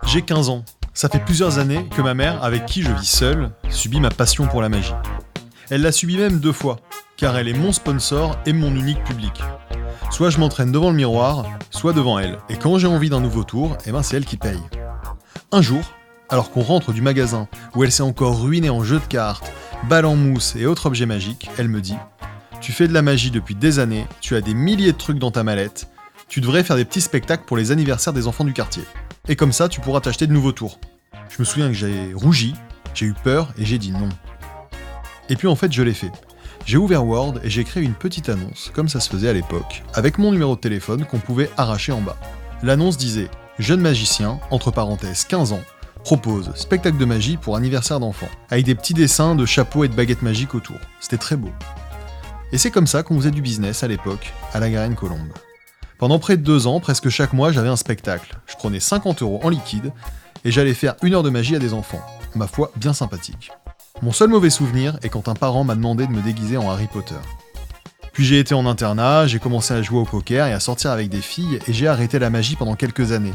J'ai 15 ans. Ça fait plusieurs années que ma mère, avec qui je vis seul, subit ma passion pour la magie. Elle l'a subie même 2 fois, car elle est mon sponsor et mon unique public. Soit je m'entraîne devant le miroir, soit devant elle. Et quand j'ai envie d'un nouveau tour, c'est elle qui paye. Un jour, alors qu'on rentre du magasin, où elle s'est encore ruinée en jeux de cartes, balles en mousse et autres objets magiques, elle me dit « Tu fais de la magie depuis des années, tu as des milliers de trucs dans ta mallette, tu devrais faire des petits spectacles pour les anniversaires des enfants du quartier. Et comme ça, tu pourras t'acheter de nouveaux tours. » Je me souviens que j'ai rougi, j'ai eu peur et j'ai dit non. Et puis en fait, je l'ai fait. J'ai ouvert Word et j'ai créé une petite annonce, comme ça se faisait à l'époque, avec mon numéro de téléphone qu'on pouvait arracher en bas. L'annonce disait « Jeune magicien, entre parenthèses 15 ans, propose spectacle de magie pour anniversaire d'enfant », avec des petits dessins de chapeaux et de baguettes magiques autour. C'était très beau. Et c'est comme ça qu'on faisait du business à l'époque, à la Garenne-Colombe. Pendant près de 2 ans, presque chaque mois, j'avais un spectacle. Je prenais 50 € en liquide et j'allais faire 1 heure de magie à des enfants. Ma foi, bien sympathique. Mon seul mauvais souvenir est quand un parent m'a demandé de me déguiser en Harry Potter. Puis j'ai été en internat, j'ai commencé à jouer au poker et à sortir avec des filles et j'ai arrêté la magie pendant quelques années.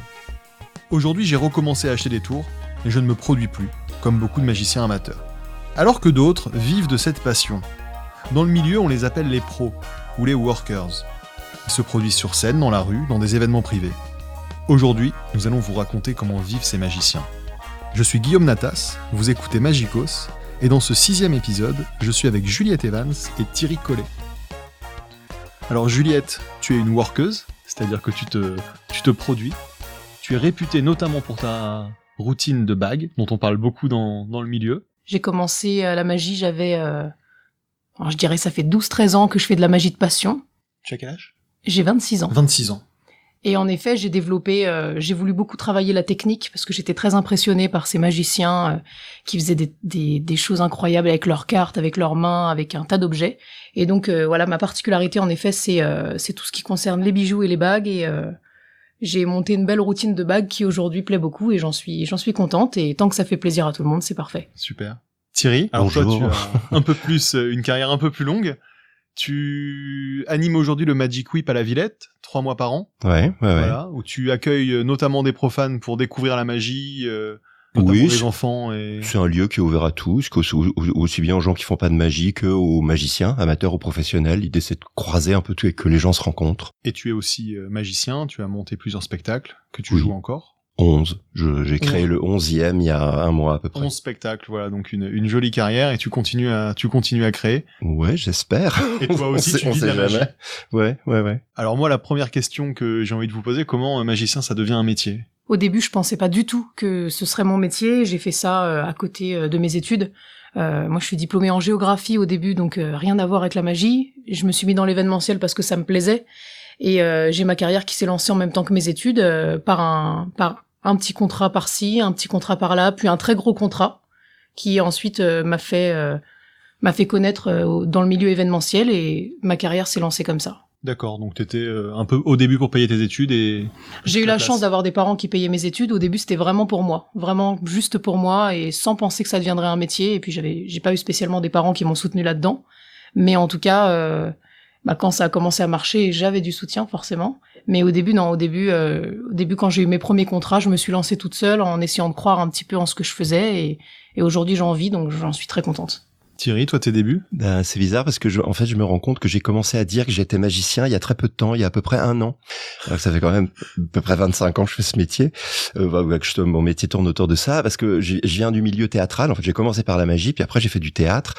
Aujourd'hui, j'ai recommencé à acheter des tours et je ne me produis plus, comme beaucoup de magiciens amateurs. Alors que d'autres vivent de cette passion. Dans le milieu, on les appelle les pros ou les workers. Ils se produisent sur scène, dans la rue, dans des événements privés. Aujourd'hui, nous allons vous raconter comment vivent ces magiciens. Je suis Guillaume Natas, vous écoutez Magicos, et dans ce 6e épisode, je suis avec Juliette Evans et Thierry Collet. Alors Juliette, tu es une workeuse, c'est-à-dire que tu te produis. Tu es réputée notamment pour ta routine de bagues, dont on parle beaucoup dans le milieu. J'ai commencé la magie, je dirais ça fait 12-13 ans que je fais de la magie de passion. Tu as quel âge ? J'ai 26 ans. 26 ans. Et en effet, j'ai voulu beaucoup travailler la technique parce que j'étais très impressionnée par ces magiciens qui faisaient des choses incroyables avec leurs cartes, avec leurs mains, avec un tas d'objets. Et donc voilà, ma particularité en effet, c'est tout ce qui concerne les bijoux et les bagues. Et j'ai monté une belle routine de bagues qui aujourd'hui plaît beaucoup et j'en suis contente. Et tant que ça fait plaisir à tout le monde, c'est parfait. Super. Thierry, alors toi, tu as une carrière un peu plus longue. Tu animes aujourd'hui le Magic Whip à la Villette, 3 mois par an. Ouais. Voilà, où tu accueilles notamment des profanes pour découvrir la magie, notamment des enfants. C'est un lieu qui est ouvert à tous, aussi bien aux gens qui font pas de magie qu'aux magiciens, amateurs ou professionnels. L'idée, c'est de croiser un peu tout et que les gens se rencontrent. Et tu es aussi magicien, tu as monté plusieurs spectacles que tu joues encore. 11. J'ai créé le 11e il y a 1 mois à peu près. 11 spectacles, voilà, donc une jolie carrière et tu continues à créer. Ouais, j'espère. Et toi aussi, tu vis de la magie. Ouais. Alors moi, la première question que j'ai envie de vous poser, comment un magicien, ça devient un métier ? Au début, je pensais pas du tout que ce serait mon métier. J'ai fait ça à côté de mes études. Moi, je suis diplômée en géographie au début, donc rien à voir avec la magie. Je me suis mis dans l'événementiel parce que ça me plaisait. Et j'ai ma carrière qui s'est lancée en même temps que mes études par un petit contrat par-ci, un petit contrat par-là, puis un très gros contrat qui ensuite m'a fait connaître dans le milieu événementiel et ma carrière s'est lancée comme ça. D'accord, donc t'étais un peu au début pour payer tes études et... J'ai eu la chance d'avoir des parents qui payaient mes études. Au début, c'était vraiment pour moi, vraiment juste pour moi et sans penser que ça deviendrait un métier. Et puis j'ai pas eu spécialement des parents qui m'ont soutenu là-dedans. Mais en tout cas... quand ça a commencé à marcher, j'avais du soutien forcément. Mais au début, quand j'ai eu mes premiers contrats, je me suis lancée toute seule en essayant de croire un petit peu en ce que je faisais. Et aujourd'hui, j'en vis, donc j'en suis très contente. Thierry, toi, tes débuts ? C'est bizarre parce que je me rends compte que j'ai commencé à dire que j'étais magicien il y a très peu de temps, il y a à peu près 1 an. Alors que ça fait quand même à peu près 25 ans que je fais ce métier. Mon métier tourne autour de ça parce que je viens du milieu théâtral. En fait, j'ai commencé par la magie, puis après j'ai fait du théâtre.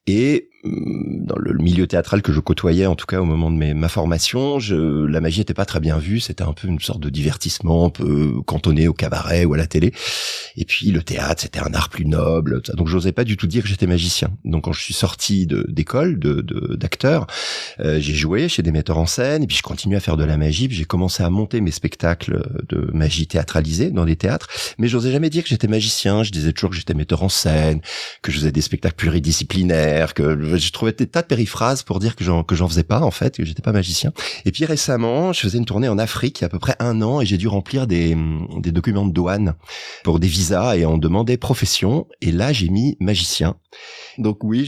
Et dans le milieu théâtral que je côtoyais, en tout cas au moment de ma formation, la magie était pas très bien vue. C'était un peu une sorte de divertissement, un peu cantonné au cabaret ou à la télé. Et puis le théâtre, c'était un art plus noble. Donc j'osais pas du tout dire que j'étais magicien. Donc quand je suis sorti d'école, d'acteur, j'ai joué chez des metteurs en scène. Et puis je continue à faire de la magie. Puis j'ai commencé à monter mes spectacles de magie théâtralisés dans des théâtres. Mais j'osais jamais dire que j'étais magicien. Je disais toujours que j'étais metteur en scène, que je faisais des spectacles pluridisciplinaires, que je trouvais des tas de périphrases pour dire que j'en faisais pas, en fait, que j'étais pas magicien. Et puis récemment, je faisais une tournée en Afrique il y a à peu près 1 an et j'ai dû remplir des documents de douane pour des visas et on demandait profession. Et là, j'ai mis magicien. Donc oui,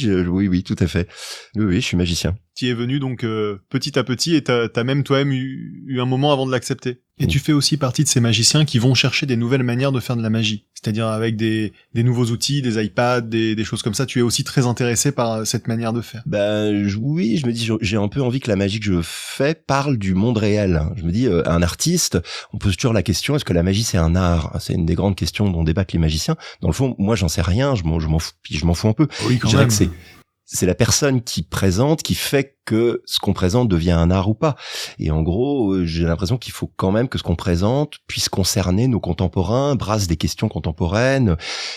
tout à fait. Oui, je suis magicien. Tu y es venu donc petit à petit et t'as même toi-même eu un moment avant de l'accepter. Et tu fais aussi partie de ces magiciens qui vont chercher des nouvelles manières de faire de la magie. C'est-à-dire avec des nouveaux outils, des iPads, des choses comme ça. Tu es aussi très intéressé par cette manière de faire. Oui, je me dis, j'ai un peu envie que la magie que je fais parle du monde réel. Je me dis, un artiste, on pose toujours la question, est-ce que la magie c'est un art? C'est une des grandes questions dont débattent les magiciens. Dans le fond, moi j'en sais rien, je m'en fous un peu. Oui, quand je dirais même. que c'est la personne qui présente qui fait que ce qu'on présente devient un art ou pas. Et en gros, j'ai l'impression qu'il faut quand même que ce qu'on présente puisse concerner nos contemporains, brasse des questions contemporaines,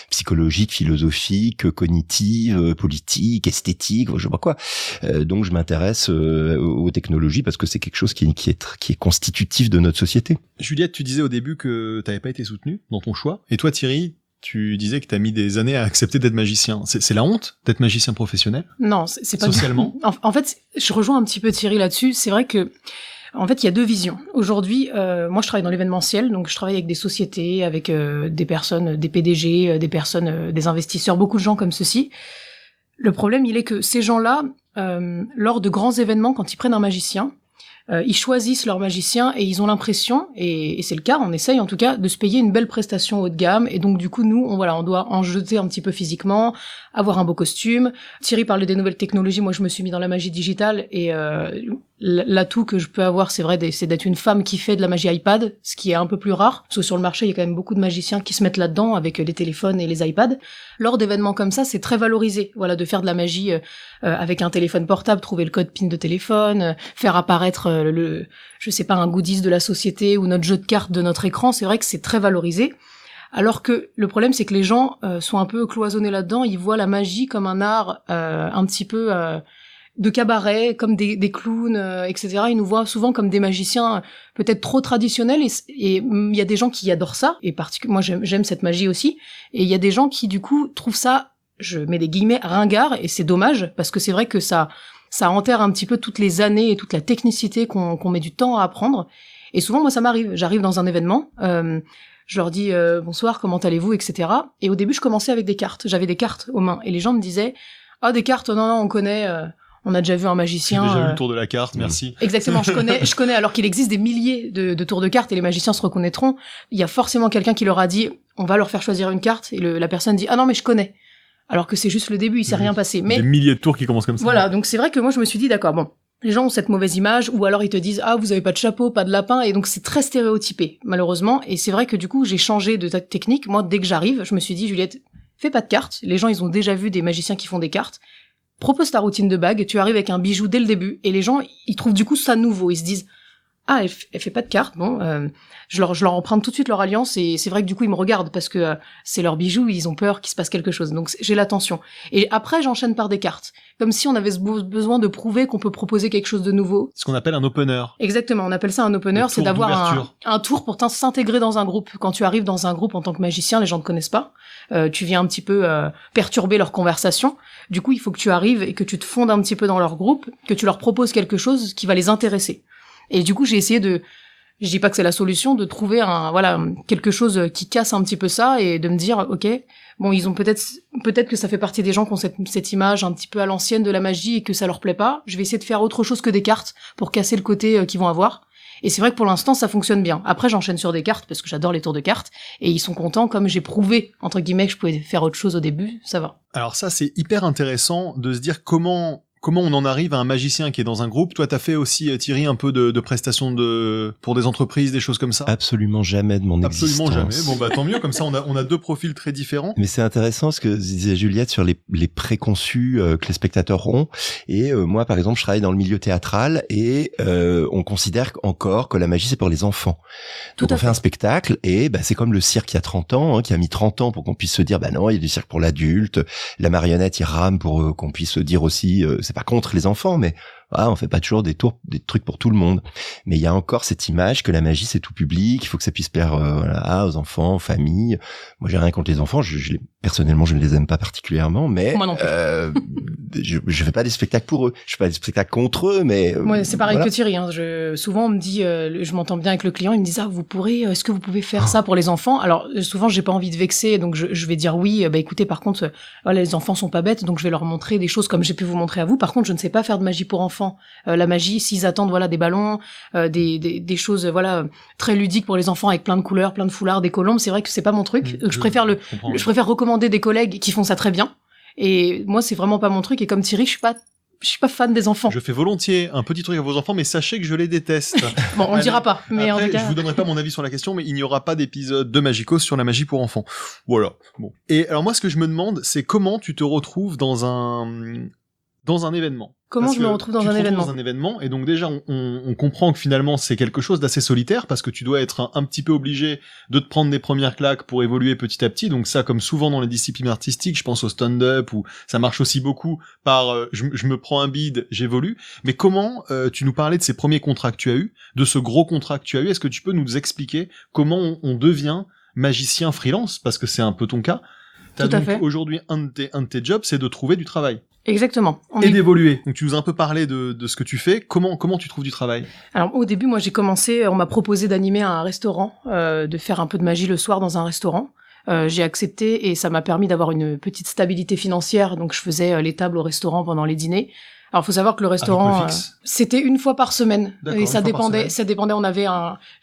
psychologiques, philosophiques, cognitives, politiques, esthétiques, je sais pas quoi. Donc je m'intéresse aux technologies parce que c'est quelque chose qui est constitutif de notre société. Juliette, tu disais au début que t'avais pas été soutenue dans ton choix. Et toi, Thierry, tu disais que t'as mis des années à accepter d'être magicien. C'est la honte d'être magicien professionnel? Non, c'est pas socialement. En fait, je rejoins un petit peu Thierry là-dessus. C'est vrai que, en fait, il y a deux visions. Aujourd'hui, moi, je travaille dans l'événementiel, donc je travaille avec des sociétés, avec des personnes, des PDG, des personnes, des investisseurs, beaucoup de gens comme ceci. Le problème, il est que ces gens-là, lors de grands événements, quand ils prennent un magicien, ils choisissent leur magicien et ils ont l'impression, et c'est le cas, on essaye en tout cas, de se payer une belle prestation haut de gamme. Et donc du coup, nous, on doit en jeter un petit peu physiquement, avoir un beau costume. Thierry parlait des nouvelles technologies, moi je me suis mis dans la magie digitale et l'atout que je peux avoir, c'est vrai, c'est d'être une femme qui fait de la magie iPad, ce qui est un peu plus rare, parce que sur le marché, il y a quand même beaucoup de magiciens qui se mettent là-dedans avec les téléphones et les iPads. Lors d'événements comme ça, c'est très valorisé, voilà, de faire de la magie avec un téléphone portable, trouver le code PIN de téléphone, faire apparaître un goodies de la société ou notre jeu de cartes de notre écran. C'est vrai que c'est très valorisé. Alors que le problème, c'est que les gens sont un peu cloisonnés là-dedans. Ils voient la magie comme un art un petit peu de cabaret, comme des clowns, etc. Ils nous voient souvent comme des magiciens peut-être trop traditionnels. Et il y a des gens qui adorent ça. Et moi, j'aime cette magie aussi. Et il y a des gens qui, du coup, trouvent ça, je mets des guillemets, ringard. Et c'est dommage, parce que c'est vrai que ça enterre un petit peu toutes les années et toute la technicité qu'on met du temps à apprendre. Et souvent, moi, ça m'arrive. J'arrive dans un événement, je leur dis bonsoir, comment allez-vous, etc. Et au début, je commençais avec des cartes. J'avais des cartes aux mains. Et les gens me disaient, des cartes, non, on connaît, on a déjà vu un magicien. J'ai déjà eu le tour de la carte, merci. Exactement, je connais, alors qu'il existe des milliers de tours de cartes et les magiciens se reconnaîtront. Il y a forcément quelqu'un qui leur a dit, on va leur faire choisir une carte, et la personne dit, ah non, mais je connais. Alors que c'est juste le début, il s'est rien passé. Mais des milliers de tours qui commencent comme ça. Voilà, donc c'est vrai que moi je me suis dit, d'accord, bon, les gens ont cette mauvaise image, ou alors ils te disent, vous avez pas de chapeau, pas de lapin, et donc c'est très stéréotypé, malheureusement. Et c'est vrai que du coup, j'ai changé de technique. Moi, dès que j'arrive, je me suis dit, Juliette, fais pas de cartes. Les gens, ils ont déjà vu des magiciens qui font des cartes. Propose ta routine de bague, tu arrives avec un bijou dès le début, et les gens, ils trouvent du coup ça nouveau. Ils se disent, elle fait pas de cartes, bon, je leur emprunte tout de suite leur alliance, et c'est vrai que du coup ils me regardent parce que c'est leur bijou, ils ont peur qu'il se passe quelque chose, donc j'ai l'attention. Et après j'enchaîne par des cartes, comme si on avait besoin de prouver qu'on peut proposer quelque chose de nouveau. Ce qu'on appelle un opener. Exactement, on appelle ça un opener, c'est d'avoir un tour pour s'intégrer dans un groupe. Quand tu arrives dans un groupe en tant que magicien, les gens ne te connaissent pas, tu viens un petit peu perturber leur conversation. Du coup, il faut que tu arrives et que tu te fondes un petit peu dans leur groupe, que tu leur proposes quelque chose qui va les intéresser. Et du coup, j'ai essayé je dis pas que c'est la solution, de trouver quelque chose qui casse un petit peu ça et de me dire, ok, bon, ils ont peut-être que ça fait partie des gens qui ont cette image un petit peu à l'ancienne de la magie et que ça leur plaît pas. Je vais essayer de faire autre chose que des cartes pour casser le côté qu'ils vont avoir. Et c'est vrai que pour l'instant, ça fonctionne bien. Après, j'enchaîne sur des cartes parce que j'adore les tours de cartes et ils sont contents. Comme j'ai prouvé, entre guillemets, que je pouvais faire autre chose au début, ça va. Alors ça, c'est hyper intéressant de se dire comment on en arrive à un magicien qui est dans un groupe. Toi, t'as fait aussi, Thierry, un peu de prestations pour des entreprises, des choses comme ça? Absolument jamais de mon existence. Absolument jamais. Bon, bah, tant mieux. Comme ça, on a deux profils très différents. Mais c'est intéressant ce que disait Juliette sur les préconçus que les spectateurs ont. Et moi, par exemple, je travaille dans le milieu théâtral et on considère encore que la magie, c'est pour les enfants. Donc, on fait un spectacle et c'est comme le cirque il y a 30 ans, qui a mis 30 ans pour qu'on puisse se dire, non, il y a du cirque pour l'adulte. La marionnette, il rame pour qu'on puisse se dire aussi, c'est pas contre les enfants, mais on fait pas toujours des trucs pour tout le monde. Mais il y a encore cette image que la magie c'est tout public, il faut que ça puisse plaire aux enfants, aux familles. Moi j'ai rien contre les enfants, personnellement je ne les aime pas particulièrement, mais moi non plus. je fais pas des spectacles pour eux, je fais pas des spectacles contre eux, mais moi c'est pareil que Thierry. Souvent on me dit, je m'entends bien avec le client, il me dit est-ce que vous pouvez faire ça pour les enfants? Alors souvent j'ai pas envie de vexer, donc je vais dire oui. Écoutez, par contre, les enfants sont pas bêtes, donc je vais leur montrer des choses comme j'ai pu vous montrer à vous. Par contre, je ne sais pas faire de magie pour enfants. enfants. La magie, s'ils attendent voilà des ballons, des choses voilà très ludiques pour les enfants avec plein de couleurs, plein de foulards, des colombes, c'est vrai que c'est pas mon truc. Je préfère recommander des collègues qui font ça très bien. Et moi, c'est vraiment pas mon truc. Et comme Thierry, je suis pas fan des enfants. Je fais volontiers un petit truc à vos enfants, mais sachez que je les déteste. Bon, on ne dira pas. Mais après, en tout cas... je vous donnerai pas mon avis sur la question, mais il n'y aura pas d'épisode de Magicos sur la magie pour enfants. Voilà. Bon. Et alors moi, ce que je me demande, c'est comment tu te retrouves dans un événement. Comment je me retrouve dans un événement ? Dans un événement, et donc déjà, on comprend que finalement, c'est quelque chose d'assez solitaire, parce que tu dois être un petit peu obligé de te prendre des premières claques pour évoluer petit à petit. Donc ça, comme souvent dans les disciplines artistiques, je pense au stand-up, où ça marche aussi beaucoup par je me prends un bide, j'évolue. Mais comment, tu nous parlais de ces premiers contrats que tu as eus, de ce gros contrat que tu as eu, est-ce que tu peux nous expliquer comment on devient magicien freelance, parce que c'est un peu ton cas. Tout à fait. Aujourd'hui, un de tes jobs, c'est de trouver du travail. Exactement. D'évoluer. Donc tu nous as un peu parlé de ce que tu fais. Comment tu trouves du travail ? Alors au début, moi j'ai commencé, on m'a proposé d'animer un restaurant, de faire un peu de magie le soir dans un restaurant. J'ai accepté et ça m'a permis d'avoir une petite stabilité financière. Donc je faisais les tables au restaurant pendant les dîners. Alors faut savoir que le restaurant c'était une fois par semaine et ça dépendait.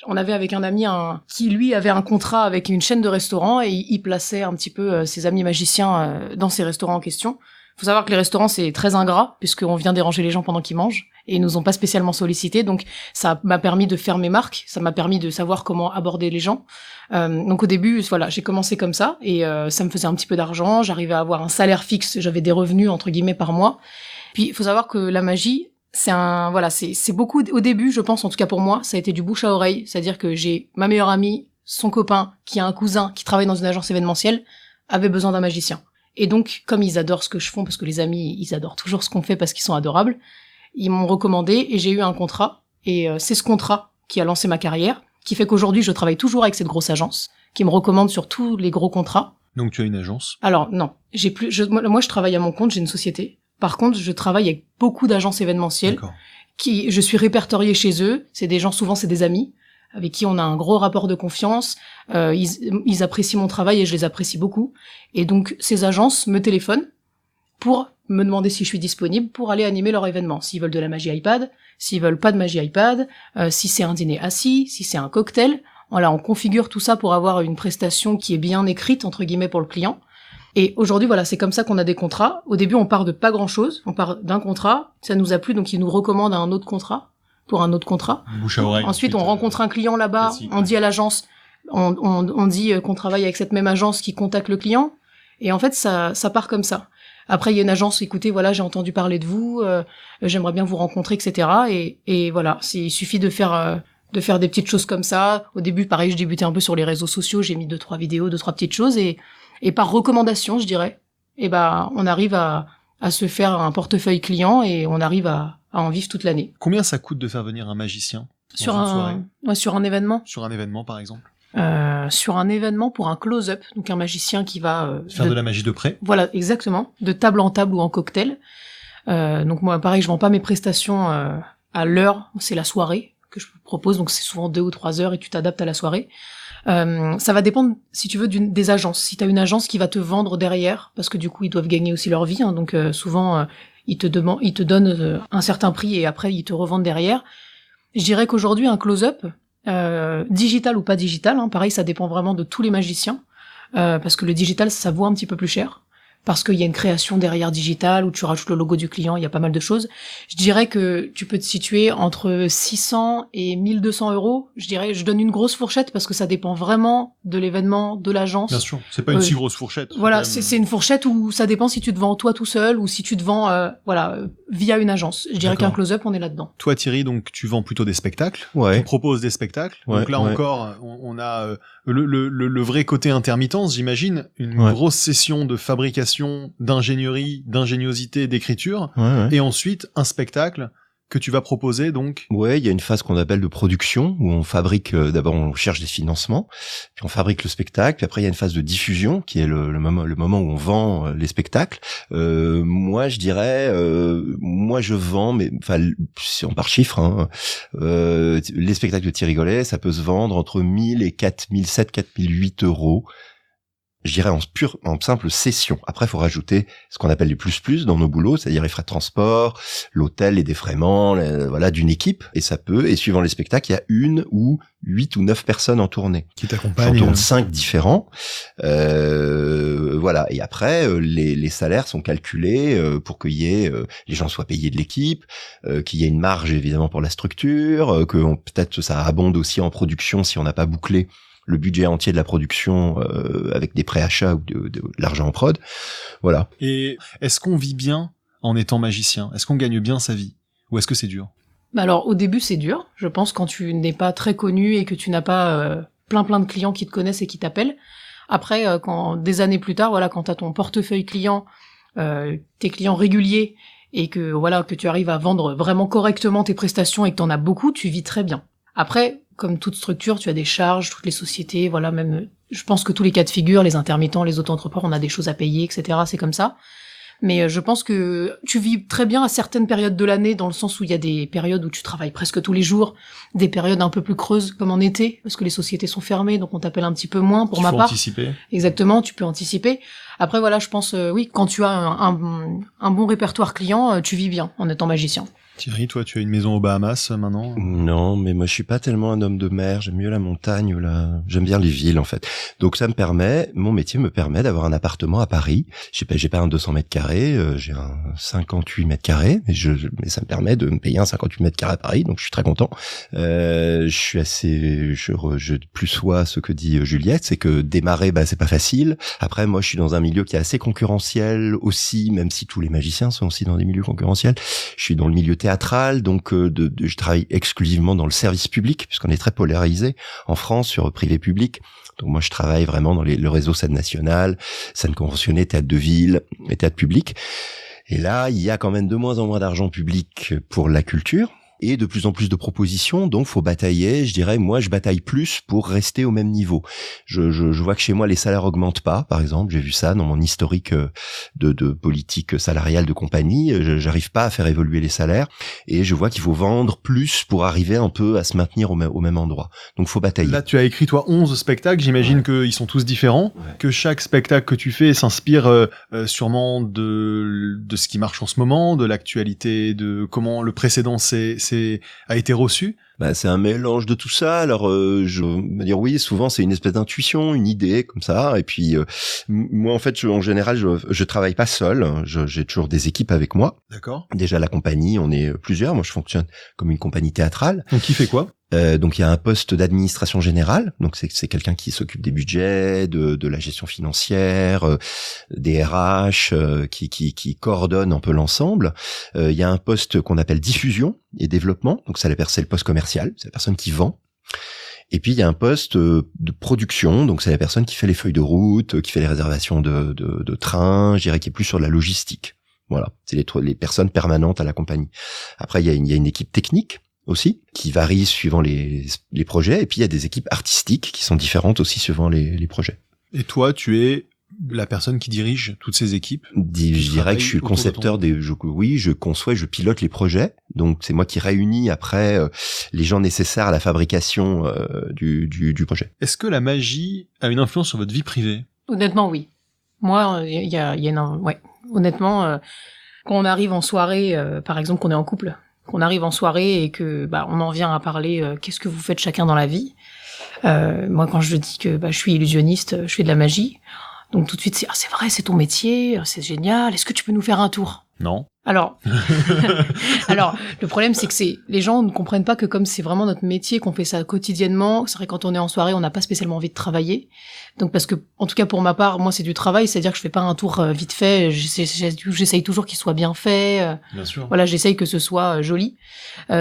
On avait avec un ami qui lui avait un contrat avec une chaîne de restaurants et il plaçait un petit peu ses amis magiciens dans ces restaurants en question. Faut savoir que les restaurants c'est très ingrat puisqu'on vient déranger les gens pendant qu'ils mangent et ils nous ont pas spécialement sollicités, donc ça m'a permis de faire mes marques, ça m'a permis de savoir comment aborder les gens. Donc au début voilà, j'ai commencé comme ça et ça me faisait un petit peu d'argent, j'arrivais à avoir un salaire fixe, j'avais des revenus entre guillemets par mois. Puis il faut savoir que la magie c'est beaucoup au début, je pense en tout cas pour moi, ça a été du bouche à oreille, c'est-à-dire que j'ai ma meilleure amie, son copain qui a un cousin qui travaille dans une agence événementielle avait besoin d'un magicien. Et donc, comme ils adorent ce que je fais, parce que les amis, ils adorent toujours ce qu'on fait parce qu'ils sont adorables, ils m'ont recommandé et j'ai eu un contrat. Et c'est ce contrat qui a lancé ma carrière, qui fait qu'aujourd'hui, je travaille toujours avec cette grosse agence, qui me recommande sur tous les gros contrats. Donc tu as une agence ? Alors non, moi je travaille à mon compte, j'ai une société. Par contre, je travaille avec beaucoup d'agences événementielles. D'accord. Je suis répertoriée chez eux. C'est des gens, souvent c'est des amis, avec qui on a un gros rapport de confiance. Ils apprécient mon travail et je les apprécie beaucoup. Et donc, ces agences me téléphonent pour me demander si je suis disponible pour aller animer leur événement. S'ils veulent de la magie iPad, s'ils veulent pas de magie iPad, si c'est un dîner assis, si c'est un cocktail. Voilà, on configure tout ça pour avoir une prestation qui est bien écrite, entre guillemets, pour le client. Et aujourd'hui, voilà, c'est comme ça qu'on a des contrats. Au début, on part de pas grand-chose. On part d'un contrat, ça nous a plu, donc ils nous recommandent un autre contrat. Pour un autre contrat. Bouche à oreille. Ensuite, on rencontre un client là-bas, on dit à l'agence, on dit qu'on travaille avec cette même agence qui contacte le client, et en fait, ça part comme ça. Après, il y a une agence, écoutez, voilà, j'ai entendu parler de vous, j'aimerais bien vous rencontrer, etc. Et voilà, il suffit de faire des petites choses comme ça. Au début, pareil, je débutais un peu sur les réseaux sociaux, j'ai mis 2-3 vidéos, 2-3 petites choses, et par recommandation, je dirais, on arrive à se faire un portefeuille client et on arrive à en vivre toute l'année. Combien ça coûte de faire venir un magicien sur un événement? Sur un événement, par exemple. Sur un événement pour un close-up, donc un magicien qui va faire de la magie de près. Voilà, exactement, de table en table ou en cocktail. Donc moi, pareil, je vends pas mes prestations à l'heure, c'est la soirée que je propose, donc c'est souvent 2 ou 3 heures et tu t'adaptes à la soirée. Ça va dépendre, si tu veux, des agences. Si t'as une agence qui va te vendre derrière, parce que du coup ils doivent gagner aussi leur vie, hein, donc souvent ils te donnent un certain prix et après ils te revendent derrière. Je dirais qu'aujourd'hui un close-up, digital ou pas digital, hein, pareil, ça dépend vraiment de tous les magiciens, parce que le digital ça vaut un petit peu plus cher. Parce qu'il y a une création derrière digital où tu rajoutes le logo du client, il y a pas mal de choses. Je dirais que tu peux te situer entre 600 et 1200 euros. Je donne une grosse fourchette parce que ça dépend vraiment de l'événement, de l'agence. Bien sûr, c'est pas une si grosse fourchette. Voilà, c'est une fourchette où ça dépend si tu te vends toi tout seul ou si tu te vends via une agence. Je dirais qu'un close-up, on est là-dedans. Toi Thierry, donc tu vends plutôt des spectacles. Ouais. Tu proposes des spectacles. Ouais, donc là encore, on a le vrai côté intermittence, j'imagine, une grosse session de fabrication, d'ingénierie, d'ingéniosité, d'écriture, et ensuite un spectacle que tu vas proposer donc. Ouais, il y a une phase qu'on appelle de production où on fabrique, d'abord on cherche des financements, puis on fabrique le spectacle, puis après il y a une phase de diffusion qui est le moment où on vend les spectacles. Moi je dirais, moi je vends, mais enfin si on par chiffre, hein, les spectacles de Thierry Gollet, ça peut se vendre entre 1000 et 4007, 4008 euros. je dirais en simple session. Après, il faut rajouter ce qu'on appelle les plus dans nos boulots, c'est-à-dire les frais de transport, l'hôtel, les défraiements, voilà, d'une équipe. Et ça peut, et suivant les spectacles, il y a 1 ou 8 ou 9 personnes en tournée. Qui t'accompagnent. J'en tourne 5 différents. Voilà. Et après, les salaires sont calculés pour qu'il y ait, les gens soient payés de l'équipe, qu'il y ait une marge évidemment pour la structure, que peut-être ça abonde aussi en production si on n'a pas bouclé le budget entier de la production avec des préachats ou de l'argent en prod. Voilà. Et est-ce qu'on vit bien en étant magicien? Est-ce qu'on gagne bien sa vie? Ou est-ce que c'est dur? Bah alors, au début, c'est dur. Je pense quand tu n'es pas très connu et que tu n'as pas plein de clients qui te connaissent et qui t'appellent. Après, quand des années plus tard, voilà, quand t'as ton portefeuille client, tes clients réguliers et que voilà que tu arrives à vendre vraiment correctement tes prestations et que t'en as beaucoup, tu vis très bien. Après, comme toute structure, tu as des charges, toutes les sociétés, voilà, même, je pense que tous les cas de figure, les intermittents, les auto-entrepreneurs, on a des choses à payer, etc. C'est comme ça. Mais je pense que tu vis très bien à certaines périodes de l'année, dans le sens où il y a des périodes où tu travailles presque tous les jours, des périodes un peu plus creuses, comme en été, parce que les sociétés sont fermées, donc on t'appelle un petit peu moins, pour ma part. Anticiper. Exactement, tu peux anticiper. Après, voilà, je pense, oui, quand tu as un bon répertoire client, tu vis bien en étant magicien. Thierry, toi, tu as une maison aux Bahamas maintenant? Non, mais moi je suis pas tellement un homme de mer, j'aime mieux la montagne j'aime bien les villes en fait. Donc mon métier me permet d'avoir un appartement à Paris. J'ai pas un 200 mètres carrés, j'ai un 58 mètres carrés, mais ça me permet de me payer un 58 mètres carrés à Paris, donc je suis très content. Je plus sois ce que dit Juliette, c'est que démarrer, c'est pas facile. Après, moi je suis dans un milieu qui est assez concurrentiel aussi, même si tous les magiciens sont aussi dans des milieux concurrentiels. Je suis dans le milieu théâtral, donc je travaille exclusivement dans le service public, puisqu'on est très polarisé en France sur privé-public. Donc moi, je travaille vraiment dans le réseau scène nationale, scène conventionnée, théâtre de ville et théâtre public. Et là, il y a quand même de moins en moins d'argent public pour la culture. Et de plus en plus de propositions, donc faut batailler. Je dirais, moi, je bataille plus pour rester au même niveau. Je vois que chez moi, les salaires augmentent pas, par exemple. J'ai vu ça dans mon historique de politique salariale de compagnie. J'arrive pas à faire évoluer les salaires. Et je vois qu'il faut vendre plus pour arriver un peu à se maintenir au même endroit. Donc faut batailler. Là, tu as écrit, toi, 11 spectacles. J'imagine qu'ils sont tous différents. Ouais. Que chaque spectacle que tu fais s'inspire sûrement de ce qui marche en ce moment, de l'actualité, de comment le précédent a été reçu. C'est un mélange de tout ça. Alors, je veux dire, oui, souvent c'est une espèce d'intuition, une idée comme ça. Et puis, moi, en fait, en général, je travaille pas seul. J'ai toujours des équipes avec moi. D'accord. Déjà, la compagnie, on est plusieurs. Moi, je fonctionne comme une compagnie théâtrale. Donc, qui fait quoi? Donc il y a un poste d'administration générale, donc c'est quelqu'un qui s'occupe des budgets, de la gestion financière, des RH, qui coordonne un peu l'ensemble. Il y a un poste qu'on appelle diffusion et développement, donc c'est le poste commercial, c'est la personne qui vend. Et puis il y a un poste de production, donc c'est la personne qui fait les feuilles de route, qui fait les réservations de train, je dirais qui est plus sur la logistique. Voilà, c'est les personnes permanentes à la compagnie. Après il y a une équipe technique aussi, qui varie suivant les projets, et puis il y a des équipes artistiques qui sont différentes aussi suivant les projets. Et toi, tu es la personne qui dirige toutes ces équipes? Je dirais que je suis le concepteur je conçois et je pilote les projets, donc c'est moi qui réunis après les gens nécessaires à la fabrication du projet. Est-ce que la magie a une influence sur votre vie privée? Honnêtement, oui. Moi, il y a ouais. Honnêtement, quand on arrive en soirée, par exemple, qu'on est en couple, qu'on arrive en soirée et que on en vient à parler qu'est-ce que vous faites chacun dans la vie. Moi quand je dis que je suis illusionniste, je fais de la magie, donc tout de suite c'est vrai, c'est ton métier, c'est génial, est-ce que tu peux nous faire un tour? Non. Alors le problème c'est que les gens ne comprennent pas que comme c'est vraiment notre métier, qu'on fait ça quotidiennement, c'est vrai quand on est en soirée, on n'a pas spécialement envie de travailler. Donc parce que en tout cas pour ma part, moi c'est du travail, c'est-à-dire que je fais pas un tour vite fait, j'essaye toujours qu'il soit bien fait. Bien sûr. Voilà, j'essaye que ce soit joli.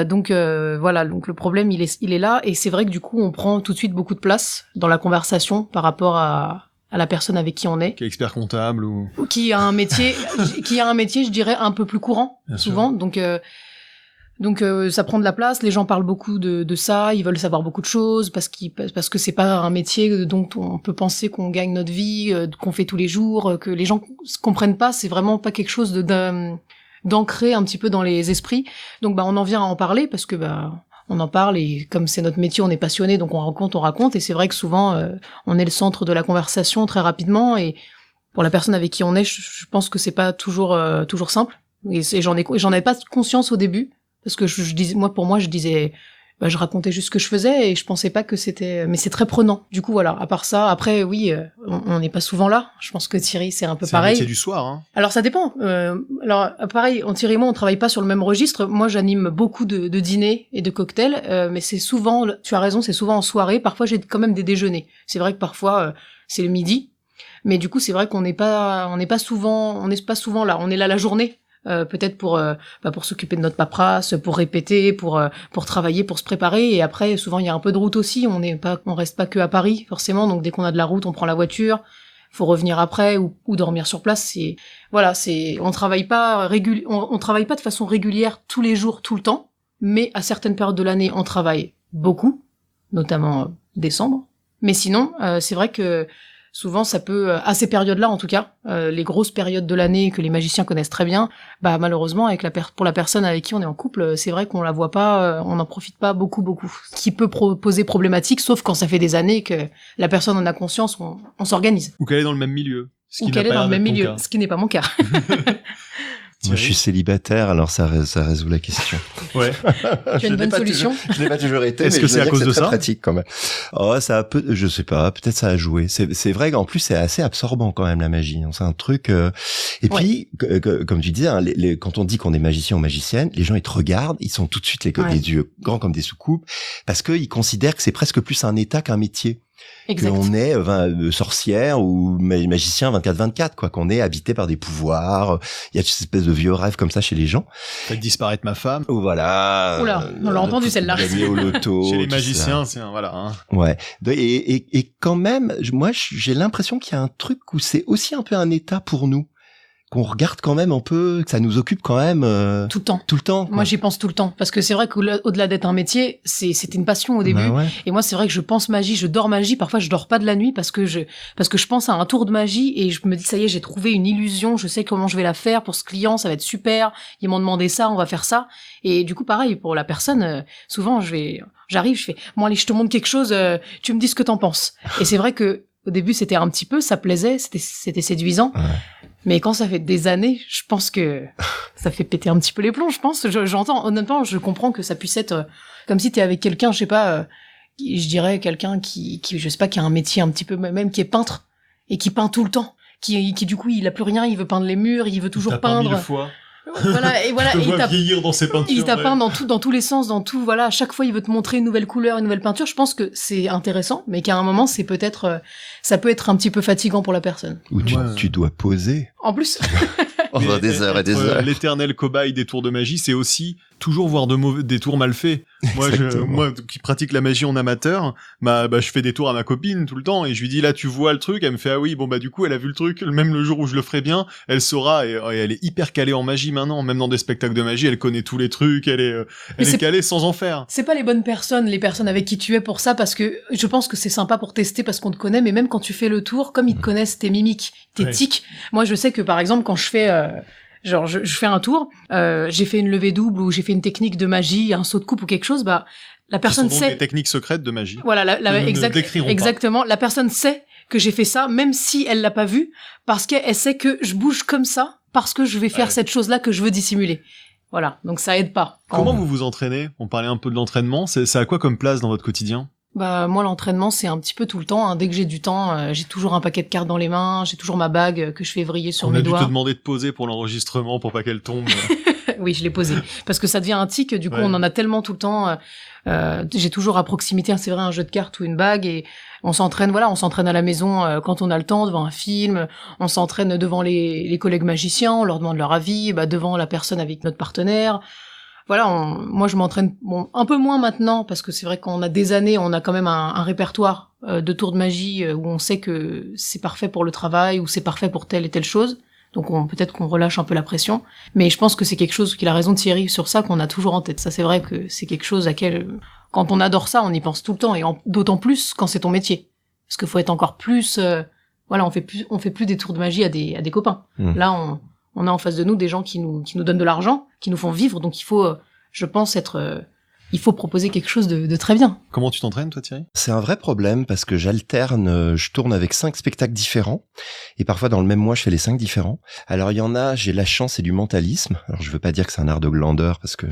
Donc voilà, donc le problème il est là, et c'est vrai que du coup on prend tout de suite beaucoup de place dans la conversation par rapport à la personne avec qui on est. Qui est expert comptable ou qui a un métier, je dirais, un peu plus courant, bien souvent. Sûr. Donc ça prend de la place, les gens parlent beaucoup de ça, ils veulent savoir beaucoup de choses parce que c'est pas un métier dont on peut penser qu'on gagne notre vie, qu'on fait tous les jours, que les gens comprennent pas, c'est vraiment pas quelque chose d'ancré un petit peu dans les esprits. Donc on en vient à en parler parce que on en parle et comme c'est notre métier, on est passionné, donc on raconte. Et c'est vrai que souvent, on est le centre de la conversation très rapidement. Et pour la personne avec qui on est, je pense que c'est pas toujours simple. Et j'en avais pas conscience au début parce que je disais, pour moi, je disais. Je racontais juste ce que je faisais et je pensais pas que c'était... Mais c'est très prenant. Du coup, voilà. À part ça, après, oui, on n'est pas souvent là. Je pense que Thierry, c'est un peu pareil. C'est un métier du soir, hein. Alors, ça dépend. Alors, pareil, Thierry et moi, on travaille pas sur le même registre. Moi, j'anime beaucoup de dîners et de cocktails, mais c'est souvent... Tu as raison, c'est souvent en soirée. Parfois, j'ai quand même des déjeuners. C'est vrai que parfois, c'est le midi. Mais du coup, c'est vrai qu'on n'est pas souvent là. On est là la journée. Peut-être pour s'occuper de notre paperasse, pour répéter, pour travailler, pour se préparer. Et après, souvent, il y a un peu de route aussi. On reste pas que à Paris, forcément. Donc, dès qu'on a de la route, on prend la voiture. Faut revenir après ou dormir sur place. On travaille pas on travaille pas de façon régulière tous les jours, tout le temps. Mais à certaines périodes de l'année, on travaille beaucoup, notamment décembre. Mais sinon, c'est vrai que souvent, ça peut, à ces périodes-là, en tout cas, les grosses périodes de l'année que les magiciens connaissent très bien, malheureusement, pour la personne avec qui on est en couple, c'est vrai qu'on la voit pas, on n'en profite pas beaucoup. Ce qui peut poser problématique, sauf quand ça fait des années que la personne en a conscience, on s'organise. Ou qu'elle est dans le même milieu. Ou qu'elle est dans le même milieu, ce qui n'est pas mon cas. Moi, je suis célibataire, alors ça résout la question. Ouais. Tu as une bonne solution? Je n'ai pas toujours été, Est-ce mais que c'est à cause de ça? très pratique quand même. Oh, ça a je sais pas, peut-être ça a joué. C'est vrai qu'en plus c'est assez absorbant quand même la magie. C'est un truc. Et puis, comme tu disais, hein, quand on dit qu'on est magicien ou magicienne, les gens ils te regardent, ils sont tout de suite les yeux grands comme des soucoupes, parce qu'ils considèrent que c'est presque plus un état qu'un métier. Exact. Qu'on est sorcière ou magicien 24/24, quoi, qu'on est habité par des pouvoirs. Il y a cette espèce de vieux rêve comme ça chez les gens. Fait disparaître ma femme. Ou voilà. Oula, on l'a entendu celle-là. Gagner au loto. Chez les magiciens, c'est voilà. Hein. Ouais. Et quand même, moi, j'ai l'impression qu'il y a un truc où c'est aussi un peu un état pour nous. Qu'on regarde quand même un peu, que ça nous occupe quand même tout le temps. Tout le temps. Quoi. Moi, j'y pense tout le temps parce que c'est vrai qu'au-delà d'être un métier, c'était une passion au début. Ouais. Et moi, c'est vrai que je pense magie, je dors magie. Parfois, je dors pas de la nuit parce que je pense à un tour de magie et je me dis ça y est, j'ai trouvé une illusion. Je sais comment je vais la faire pour ce client, ça va être super. Ils m'ont demandé ça, on va faire ça. Et du coup, pareil pour la personne. Souvent, j'arrive, je fais bon allez, je te montre quelque chose. Tu me dis ce que t'en penses. Et c'est vrai que au début, c'était un petit peu, ça plaisait, c'était séduisant. Ouais. Mais quand ça fait des années, je pense que ça fait péter un petit peu les plombs, je pense. J'entends, honnêtement, je comprends que ça puisse être comme si t'es avec quelqu'un, je sais pas, je dirais quelqu'un qui, je sais pas, qui a un métier un petit peu, même qui est peintre et qui peint tout le temps. Qui du coup, il a plus rien, il veut peindre les murs, il veut toujours peindre. 1000 fois. Voilà, et voilà. Je te vois vieillir dans ses peintures. Il t'a peint dans tous les sens, voilà. À chaque fois, il veut te montrer une nouvelle couleur, une nouvelle peinture. Je pense que c'est intéressant, mais qu'à un moment, ça peut être un petit peu fatigant pour la personne. Ou tu dois poser. En plus. Enfin, des heures et des heures. L'éternel cobaye des tours de magie, c'est aussi toujours voir des tours mal faits. Moi, qui pratique la magie en amateur, je fais des tours à ma copine tout le temps et je lui dis là, tu vois le truc, elle me fait ah oui, du coup, elle a vu le truc, même le jour où je le ferai bien, elle saura et elle est hyper calée en magie maintenant, même dans des spectacles de magie, elle connaît tous les trucs, elle est calée sans en faire. C'est pas les bonnes personnes, les personnes avec qui tu es pour ça, parce que je pense que c'est sympa pour tester parce qu'on te connaît, mais même quand tu fais le tour, comme ils te connaissent tes mimiques, tes tics. Moi, je sais que par exemple, quand je fais je fais un tour, j'ai fait une levée double ou j'ai fait une technique de magie, un saut de coupe ou quelque chose, la personne sait. Des techniques secrètes de magie. Voilà, exactement. La personne sait que j'ai fait ça, même si elle l'a pas vu, parce qu'elle sait que je bouge comme ça, parce que je vais faire cette chose-là que je veux dissimuler. Voilà, donc ça aide pas. Comment vous vous entraînez? On parlait un peu de l'entraînement. Ça a quoi comme place dans votre quotidien? Moi, l'entraînement, c'est un petit peu tout le temps. Hein. Dès que j'ai du temps, j'ai toujours un paquet de cartes dans les mains, j'ai toujours ma bague que je fais vriller sur mes doigts. On a dû te demander de poser pour l'enregistrement pour pas qu'elle tombe. Oui, je l'ai posé. Parce que ça devient un tic, du coup, on en a tellement tout le temps. J'ai toujours à proximité, c'est vrai, un jeu de cartes ou une bague et on s'entraîne à la maison quand on a le temps, devant un film. On s'entraîne devant les collègues magiciens, on leur demande leur avis, devant la personne avec notre partenaire. Voilà, moi je m'entraîne un peu moins maintenant parce que c'est vrai qu'on a des années, on a quand même un répertoire de tours de magie où on sait que c'est parfait pour le travail ou c'est parfait pour telle et telle chose. Donc peut-être qu'on relâche un peu la pression, mais je pense que c'est quelque chose qu'il a raison Thierry sur ça qu'on a toujours en tête. Ça c'est vrai que c'est quelque chose quand on adore ça, on y pense tout le temps et d'autant plus quand c'est ton métier. Parce qu'il faut être encore plus on fait plus des tours de magie à des copains. Là on a en face de nous des gens qui nous donnent de l'argent, qui nous font vivre, donc il faut, je pense, être il faut proposer quelque chose de très bien. Comment tu t'entraînes, toi, Thierry? C'est un vrai problème parce que j'alterne, je tourne avec 5 spectacles différents et parfois dans le même mois, je fais les 5 différents. Alors il y en a, j'ai la chance, c'est du mentalisme. Alors je veux pas dire que c'est un art de glandeur parce que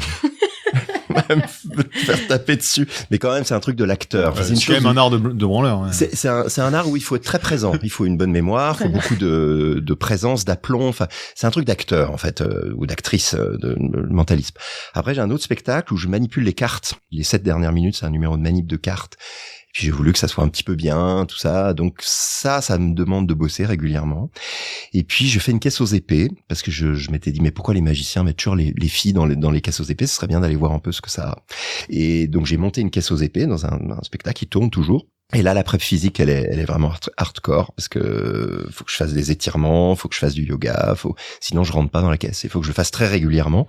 me faire taper dessus, mais quand même c'est un truc de l'acteur. C'est quand même un art de branleur. Ouais. C'est un art où il faut être très présent, il faut une bonne mémoire, il faut beaucoup de présence, d'aplomb. Enfin, c'est un truc d'acteur en fait ou d'actrice de mentalisme. Après j'ai un autre spectacle où je manipule les cartes. Les 7 dernières minutes, c'est un numéro de manip de cartes. Puis j'ai voulu que ça soit un petit peu bien, tout ça. Donc ça me demande de bosser régulièrement. Et puis je fais une caisse aux épées parce que je m'étais dit mais pourquoi les magiciens mettent toujours les filles dans les caisses aux épées? Ce serait bien d'aller voir un peu ce que ça a. Et donc j'ai monté une caisse aux épées dans un spectacle qui tourne toujours. Et là, la prep physique, elle est vraiment hardcore parce que faut que je fasse des étirements, faut que je fasse du yoga, sinon je rentre pas dans la caisse. Il faut que je le fasse très régulièrement.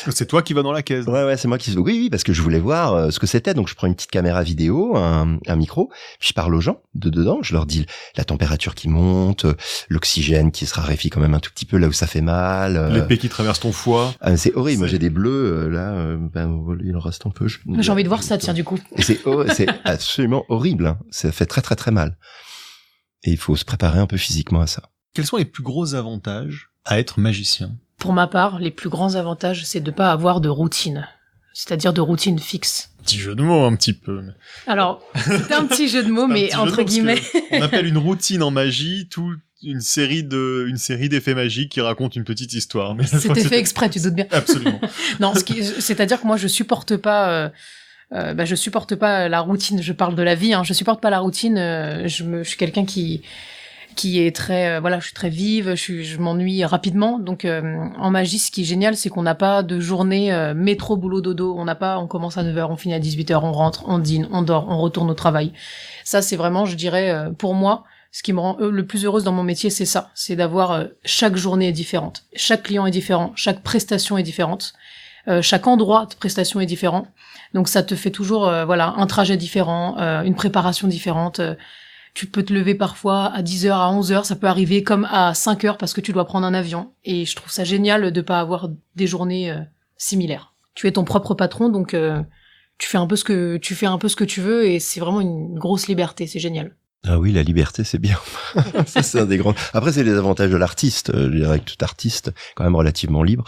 C'est toi qui vas dans la caisse. Ouais, c'est moi qui. Oui, parce que je voulais voir ce que c'était. Donc je prends une petite caméra vidéo, un micro, puis je parle aux gens de dedans. Je leur dis la température qui monte, l'oxygène qui se raréfie quand même un tout petit peu là où ça fait mal. L'épée qui traverse ton foie. Ah, c'est horrible. Moi, j'ai des bleus là. Il en reste un peu. J'ai envie de voir ça, tiens, du coup. Et c'est absolument horrible. Ça fait très très très mal. Et il faut se préparer un peu physiquement à ça. Quels sont les plus gros avantages à être magicien? Pour ma part, les plus grands avantages, c'est de pas avoir de routine. C'est-à-dire de routine fixe. Petit jeu de mots un petit peu. Alors, c'est un petit jeu de mots, mais entre guillemets. On appelle une routine en magie une série d'effets magiques qui racontent une petite histoire. Mais c'était fait exprès, tu doute bien. Absolument. Non, c'est-à-dire que moi, je supporte pas la routine. Je parle de la vie, hein. Je supporte pas la routine. Je suis quelqu'un qui est très, je suis très vive. Je m'ennuie rapidement. Donc, en magie, ce qui est génial, c'est qu'on n'a pas de journée métro, boulot, dodo. On commence à 9h, on finit à 18h, on rentre, on dîne, on dort, on retourne au travail. Ça, c'est vraiment, je dirais, pour moi, ce qui me rend le plus heureuse dans mon métier, c'est ça. C'est d'avoir chaque journée est différente. Chaque client est différent. Chaque prestation est différente. Chaque endroit de prestation est différent. Donc ça te fait toujours un trajet différent, une préparation différente. Tu peux te lever parfois à 10h, à 11h, ça peut arriver comme à 5h parce que tu dois prendre un avion. Et je trouve ça génial de pas avoir des journées similaires. Tu es ton propre patron, donc tu fais un peu ce que tu veux et c'est vraiment une grosse liberté, c'est génial. Ah oui, la liberté, c'est bien. Ça, c'est un des grands. Après, c'est les avantages de l'artiste. Je dirais que tout artiste est quand même relativement libre.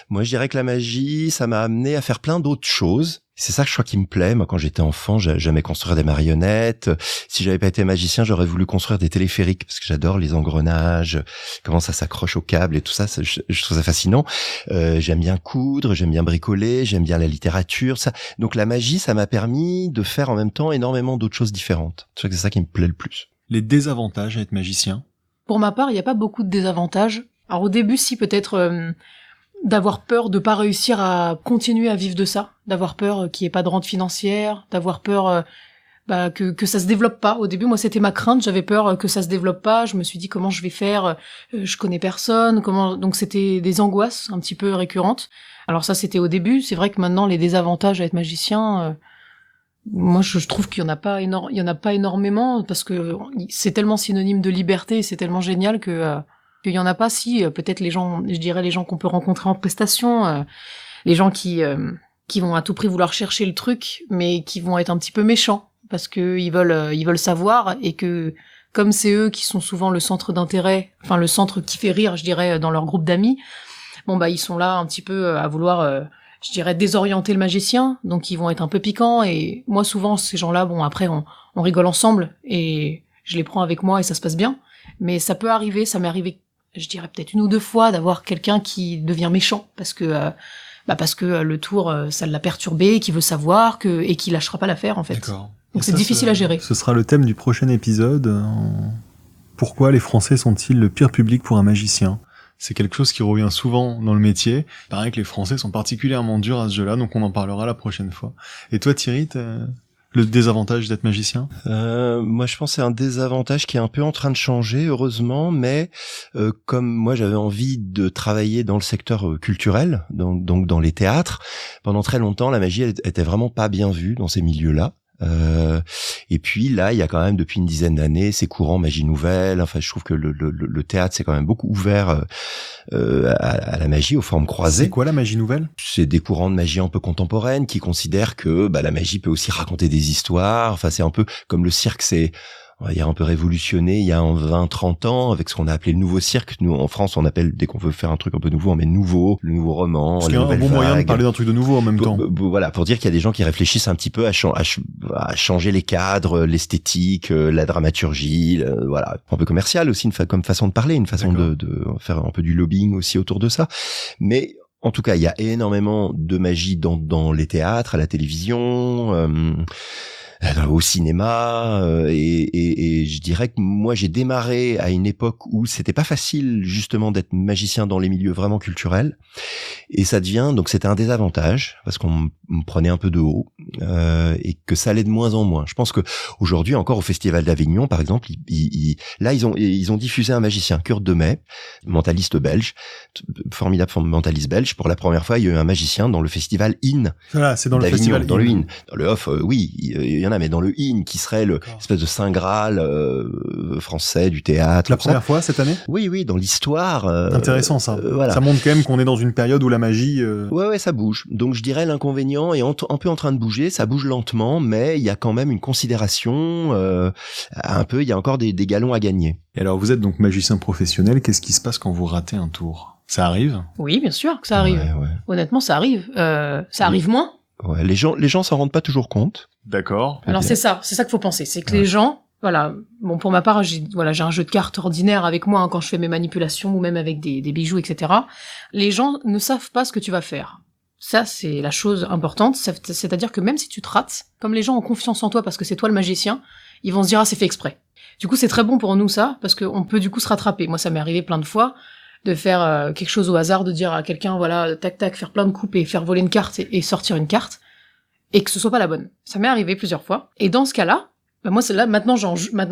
Moi, je dirais que la magie, ça m'a amené à faire plein d'autres choses. C'est ça que je crois qui me plaît. Moi, quand j'étais enfant, j'aimais construire des marionnettes. Si j'avais pas été magicien, j'aurais voulu construire des téléphériques parce que j'adore les engrenages, comment ça s'accroche au câble et tout ça. Je trouve ça fascinant. J'aime bien coudre, j'aime bien bricoler, j'aime bien la littérature. Ça. Donc la magie, ça m'a permis de faire en même temps énormément d'autres choses différentes. Je crois que c'est ça qui me plaît le plus. Les désavantages à être magicien? Pour ma part, il n'y a pas beaucoup de désavantages. Alors au début, si peut-être d'avoir peur de pas réussir à continuer à vivre de ça, d'avoir peur qu'il n'y ait pas de rente financière, d'avoir peur que ça se développe pas. Au début, moi, c'était ma crainte, j'avais peur que ça se développe pas. Je me suis dit comment je vais faire, je connais personne, donc c'était des angoisses un petit peu récurrentes. Alors ça, c'était au début. C'est vrai que maintenant, les désavantages à être magicien, moi, je trouve qu'il y en a pas énormément parce que c'est tellement synonyme de liberté, c'est tellement génial qu'il y en a pas. Si peut-être les gens qu'on peut rencontrer en prestation, les gens qui vont à tout prix vouloir chercher le truc, mais qui vont être un petit peu méchants parce que ils veulent savoir et que comme c'est eux qui sont souvent le centre d'intérêt, enfin le centre qui fait rire, je dirais, dans leur groupe d'amis. Bon ils sont là un petit peu à vouloir je dirais désorienter le magicien, donc ils vont être un peu piquants et moi souvent ces gens-là, après on rigole ensemble et je les prends avec moi et ça se passe bien, mais ça peut arriver, ça m'est arrivé je dirais peut-être 1 ou 2 fois d'avoir quelqu'un qui devient méchant parce que le tour ça l'a perturbé, qui veut savoir et qui lâchera pas l'affaire en fait. D'accord. Donc c'est difficile à gérer. Ce sera le thème du prochain épisode. Pourquoi les Français sont-ils le pire public pour un magicien? C'est quelque chose qui revient souvent dans le métier. Il paraît que les Français sont particulièrement durs à ce jeu-là, donc on en parlera la prochaine fois. Et toi Thierry, le désavantage d'être magicien? Moi, je pense que c'est un désavantage qui est un peu en train de changer, heureusement, mais comme moi, j'avais envie de travailler dans le secteur culturel, donc dans les théâtres, pendant très longtemps, la magie était vraiment pas bien vue dans ces milieux-là. Et puis là, il y a quand même depuis une dizaine d'années, c'est courant magie nouvelle. Enfin, je trouve que le théâtre s'est quand même beaucoup ouvert à la magie, aux formes croisées. C'est quoi la magie nouvelle? C'est des courants de magie un peu contemporaines qui considèrent que la magie peut aussi raconter des histoires. Enfin, c'est un peu comme le cirque, on va dire un peu révolutionné il y a 20-30 ans avec ce qu'on a appelé le nouveau cirque. Nous, en France, on appelle, dès qu'on veut faire un truc un peu nouveau, on met nouveau, le nouveau roman, c'est la un nouvelle bon moyen de vague. parler d'un truc de nouveau en même temps. Voilà, pour dire qu'il y a des gens qui réfléchissent un petit peu à changer les cadres, l'esthétique, la dramaturgie, voilà. Un peu commercial aussi, comme façon de parler, une façon de faire un peu du lobbying aussi autour de ça. Mais en tout cas, il y a énormément de magie dans les théâtres, à la télévision, au cinéma, et je dirais que moi j'ai démarré à une époque où c'était pas facile justement d'être magicien dans les milieux vraiment culturels, et ça devient, donc c'était un désavantage parce qu'on me prenait un peu de haut, et que ça allait de moins en moins. Je pense que aujourd'hui encore au Festival d'Avignon par exemple, ils ont diffusé un magicien, Kurt Demey, mentaliste belge, formidable mentaliste belge. Pour la première fois, il y a eu un magicien dans le festival IN. Voilà, c'est dans le d'Avignon, festival dans IN. le IN. Dans le off, oui, il y en a, mais dans le IN, qui serait l'espèce de saint graal français du théâtre. La première fois cette année? Oui, dans l'histoire. Intéressant ça. Voilà. Ça montre quand même qu'on est dans une période où la magie. Ouais, ça bouge. Donc je dirais l'inconvénient est un peu en train de bouger. Ça bouge lentement, mais il y a quand même une considération. Il y a encore des galons à gagner. Et alors vous êtes donc magicien professionnel. Qu'est-ce qui se passe quand vous ratez un tour? Ça arrive? Oui, bien sûr que ça arrive. Ouais. Honnêtement, ça arrive. Ça arrive moins. Ouais, les gens s'en rendent pas toujours compte. D'accord. Alors c'est ça qu'il faut penser, c'est que les gens, voilà, bon pour ma part, j'ai un jeu de cartes ordinaire avec moi quand je fais mes manipulations ou même avec des bijoux, etc. Les gens ne savent pas ce que tu vas faire. Ça, c'est la chose importante, c'est-à-dire que même si tu te rates, comme les gens ont confiance en toi parce que c'est toi le magicien, ils vont se dire « Ah, c'est fait exprès ». Du coup, c'est très bon pour nous ça, parce qu'on peut du coup se rattraper. Moi, ça m'est arrivé plein de fois de faire quelque chose au hasard, de dire à quelqu'un, voilà, tac tac, faire plein de coupes et faire voler une carte et sortir une carte, et que ce soit pas la bonne. Ça m'est arrivé plusieurs fois. Et dans ce cas-là, moi, c'est là, maintenant,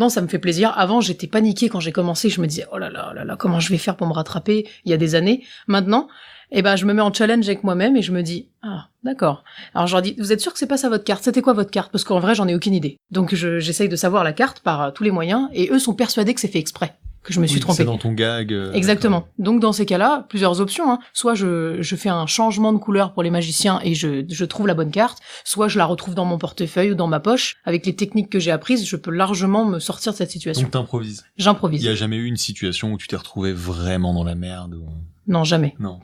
ça me fait plaisir. Avant, j'étais paniquée quand j'ai commencé, je me disais, oh là là, comment je vais faire pour me rattraper il y a des années. Maintenant, je me mets en challenge avec moi-même et je me dis, ah, d'accord. Alors, je leur dis, vous êtes sûr que c'est pas ça votre carte? C'était quoi votre carte? Parce qu'en vrai, j'en ai aucune idée. Donc, j'essaye de savoir la carte par tous les moyens et eux sont persuadés que c'est fait exprès, que je me suis trompée. C'est dans ton gag. Exactement. D'accord. Donc, dans ces cas-là, plusieurs options, hein. Soit je fais un changement de couleur pour les magiciens et je trouve la bonne carte, soit je la retrouve dans mon portefeuille ou dans ma poche. Avec les techniques que j'ai apprises, je peux largement me sortir de cette situation. Donc t'improvises. J'improvise. Il y a jamais eu une situation où tu t'es retrouvé vraiment dans la merde ou... Non, jamais. Non.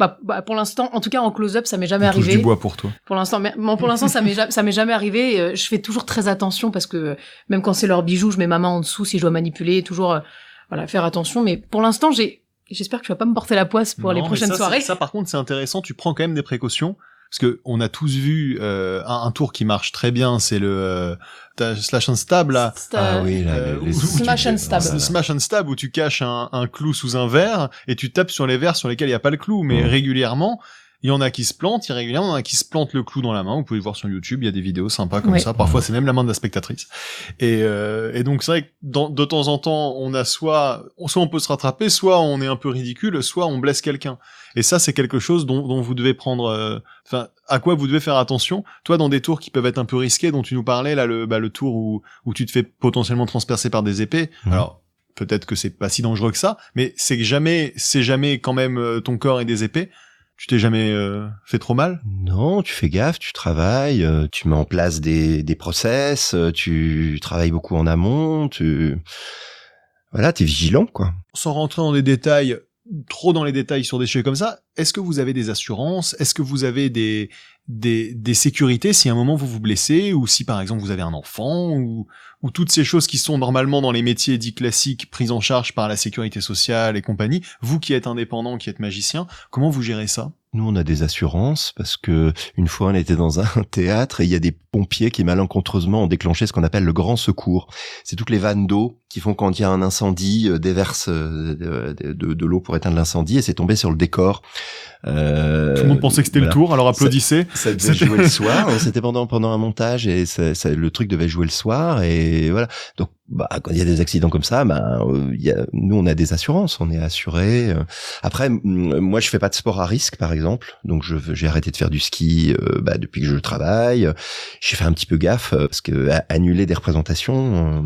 Pour l'instant, en tout cas en close-up, ça m'est jamais Tu touches arrivé. du bois pour toi. Pour l'instant, ça m'est jamais arrivé. Je fais toujours très attention parce que même quand c'est leur bijou, je mets ma main en dessous si je dois manipuler, toujours faire attention. Mais pour l'instant, j'espère que tu vas pas me porter la poisse pour les prochaines soirées. Ça, par contre, c'est intéressant. Tu prends quand même des précautions. Parce que on a tous vu un tour qui marche très bien, c'est le Slash and Stab là. Ah oui, Smash and Stab. Smash and Stab où tu caches un clou sous un verre et tu tapes sur les verres sur lesquels il n'y a pas le clou, mais régulièrement il y en a qui se plantent, il y en a qui se plantent le clou dans la main. Vous pouvez le voir sur YouTube, il y a des vidéos sympas comme ça. Parfois, c'est même la main de la spectatrice. Et donc, c'est vrai que de temps en temps, on a soit on peut se rattraper, soit on est un peu ridicule, soit on blesse quelqu'un. Et ça, c'est quelque chose dont vous devez prendre, à quoi vous devez faire attention. Toi, dans des tours qui peuvent être un peu risqués, dont tu nous parlais, là, le tour où tu te fais potentiellement transpercer par des épées. Alors, peut-être que c'est pas si dangereux que ça, mais c'est jamais quand même ton corps et des épées. Tu t'es jamais fait trop mal? Non, tu fais gaffe, tu travailles, tu mets en place des process, tu travailles beaucoup en amont, t'es vigilant, quoi. Sans rentrer trop dans les détails sur des sujets comme ça, est-ce que vous avez des assurances? Est-ce que vous avez des sécurités si à un moment vous vous blessez, ou si par exemple vous avez un enfant, ou toutes ces choses qui sont normalement dans les métiers dits classiques prises en charge par la sécurité sociale et compagnie? Vous qui êtes indépendant, qui êtes magicien, comment vous gérez ça? Nous, on a des assurances parce que une fois, on était dans un théâtre et il y a des pompiers qui malencontreusement ont déclenché ce qu'on appelle le grand secours. C'est toutes les vannes d'eau qui font quand il y a un incendie, déversent de l'eau pour éteindre l'incendie, et c'est tombé sur le décor. Tout le monde pensait que c'était le tour, alors applaudissez. Ça devait jouer le soir. C'était pendant un montage et le truc devait jouer le soir, et voilà. Donc quand il y a des accidents comme ça, nous on a des assurances, on est assuré. Après, moi je fais pas de sport à risque par exemple, donc j'ai arrêté de faire du ski depuis que je travaille. J'ai fait un petit peu gaffe parce que annuler des représentations,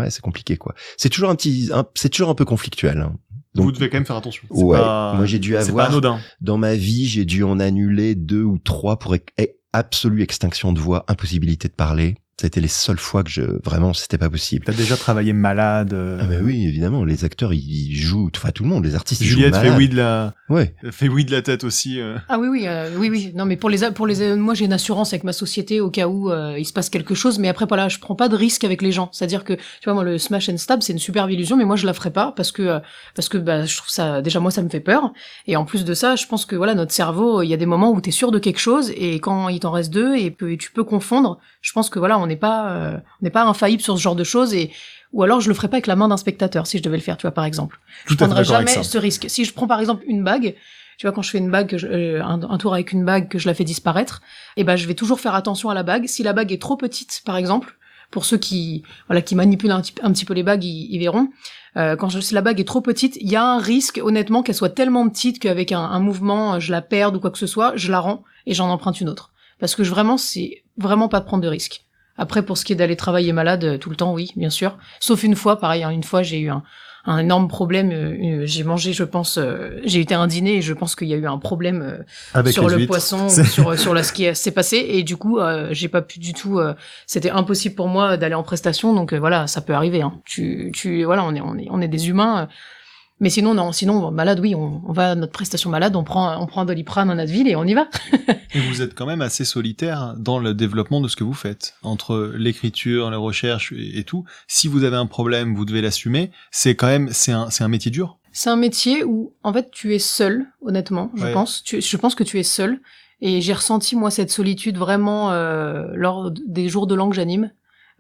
c'est compliqué quoi. C'est toujours un peu conflictuel. Hein. Donc, vous devez quand même faire attention. Moi j'ai dû avoir, dans ma vie, j'ai dû en annuler 2 ou 3 pour absolue extinction de voix, impossibilité de parler. Ça a été les seules fois que vraiment, c'était pas possible. T'as déjà travaillé malade. Ah ben oui, évidemment, les acteurs, ils jouent, enfin tout le monde, les artistes, Juliette ils jouent malade. Fait oui de la tête aussi. Ah oui. Non, mais pour les, moi j'ai une assurance avec ma société au cas où il se passe quelque chose, mais après je prends pas de risque avec les gens. C'est-à-dire que, tu vois, moi le smash and stab, c'est une superbe illusion, mais moi je la ferai pas parce que je trouve ça, déjà moi ça me fait peur, et en plus de ça, je pense que voilà, notre cerveau, il y a des moments où t'es sûr de quelque chose, et quand il t'en reste 2 et tu peux confondre, je pense que voilà, on n'est pas infaillible sur ce genre de choses, ou alors je le ferais pas avec la main d'un spectateur si je devais le faire, tu vois, par exemple. Je prendrais jamais ce risque. Si je prends par exemple une bague, tu vois, quand je fais une bague, un tour avec une bague que je la fais disparaître, je vais toujours faire attention à la bague. Si la bague est trop petite, par exemple, pour ceux qui manipulent un petit peu les bagues, ils verront. Si la bague est trop petite, il y a un risque, honnêtement, qu'elle soit tellement petite qu'avec un mouvement, je la perde ou quoi que ce soit, je la rends et j'en emprunte une autre. Parce que c'est vraiment pas de prendre de risque. Après, pour ce qui est d'aller travailler malade tout le temps, oui, bien sûr. Sauf une fois, pareil, une fois j'ai eu un énorme problème. J'ai mangé, je pense, j'ai été à un dîner et je pense qu'il y a eu un problème sur le poisson, sur ce qui s'est passé, et du coup, j'ai pas pu du tout. C'était impossible pour moi d'aller en prestation, donc voilà, ça peut arriver. Hein. Voilà, on est des humains. Mais sinon, malade, oui, on va à notre prestation malade, on prend un Doliprane, un Advil et on y va. Et vous êtes quand même assez solitaire dans le développement de ce que vous faites. Entre l'écriture, la recherche et tout, si vous avez un problème, vous devez l'assumer. C'est un métier dur. C'est un métier où, en fait, tu es seul, honnêtement, je pense. Je pense que tu es seul. Et j'ai ressenti, moi, cette solitude vraiment lors des jours de langue que j'anime.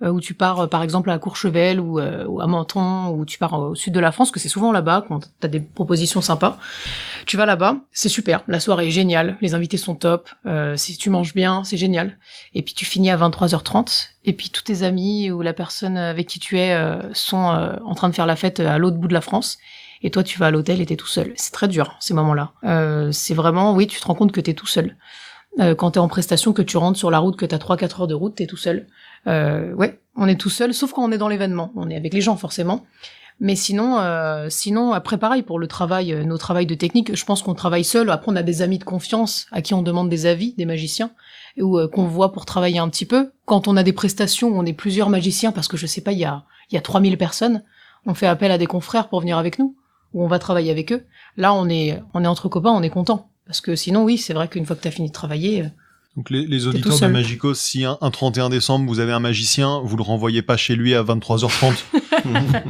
Où tu pars par exemple à Courchevel ou à Menton, ou tu pars au sud de la France, que c'est souvent là-bas quand t'as des propositions sympas. Tu vas là-bas, c'est super, la soirée est géniale, les invités sont top, si tu manges bien, c'est génial. Et puis tu finis à 23h30, et puis tous tes amis ou la personne avec qui tu es sont en train de faire la fête à l'autre bout de la France. Et toi, tu vas à l'hôtel et t'es tout seul. C'est très dur, ces moments-là. C'est vraiment, oui, tu te rends compte que t'es tout seul. Quand t'es en prestation, que tu rentres sur la route, que t'as 3-4 heures de route, t'es tout seul. On est tout seul, sauf quand on est dans l'événement. On est avec les gens, forcément. Mais sinon, après, pareil, pour le travail, nos travails de technique, je pense qu'on travaille seul. Après, on a des amis de confiance à qui on demande des avis, des magiciens, ou qu'on voit pour travailler un petit peu. Quand on a des prestations où on est plusieurs magiciens, parce que je sais pas, il y a 3000 personnes, on fait appel à des confrères pour venir avec nous, ou on va travailler avec eux. Là, on est entre copains, on est content. Parce que sinon, oui, c'est vrai qu'une fois que t'as fini de travailler... Donc les auditeurs de Magicos, si un 31 décembre, vous avez un magicien, vous le renvoyez pas chez lui à 23h30.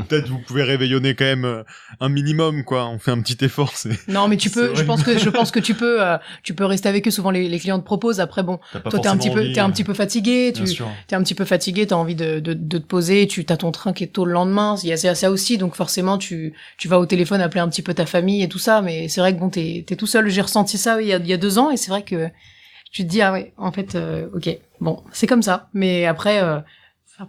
Peut-être vous pouvez réveillonner quand même un minimum, quoi. On fait un petit effort. Non, mais tu peux. Je pense que tu peux rester avec eux. Souvent les clients te proposent. Après, bon, toi t'es un petit peu fatigué. T'es un petit peu fatigué. T'as envie de te poser. T'as ton train qui est tôt le lendemain. Il y a ça aussi. Donc forcément, tu vas au téléphone appeler un petit peu ta famille et tout ça. Mais c'est vrai que bon, t'es tout seul. J'ai ressenti ça il y a 2 ans, et c'est vrai que tu te dis, ah ouais, en fait, ok, bon, c'est comme ça. Mais après,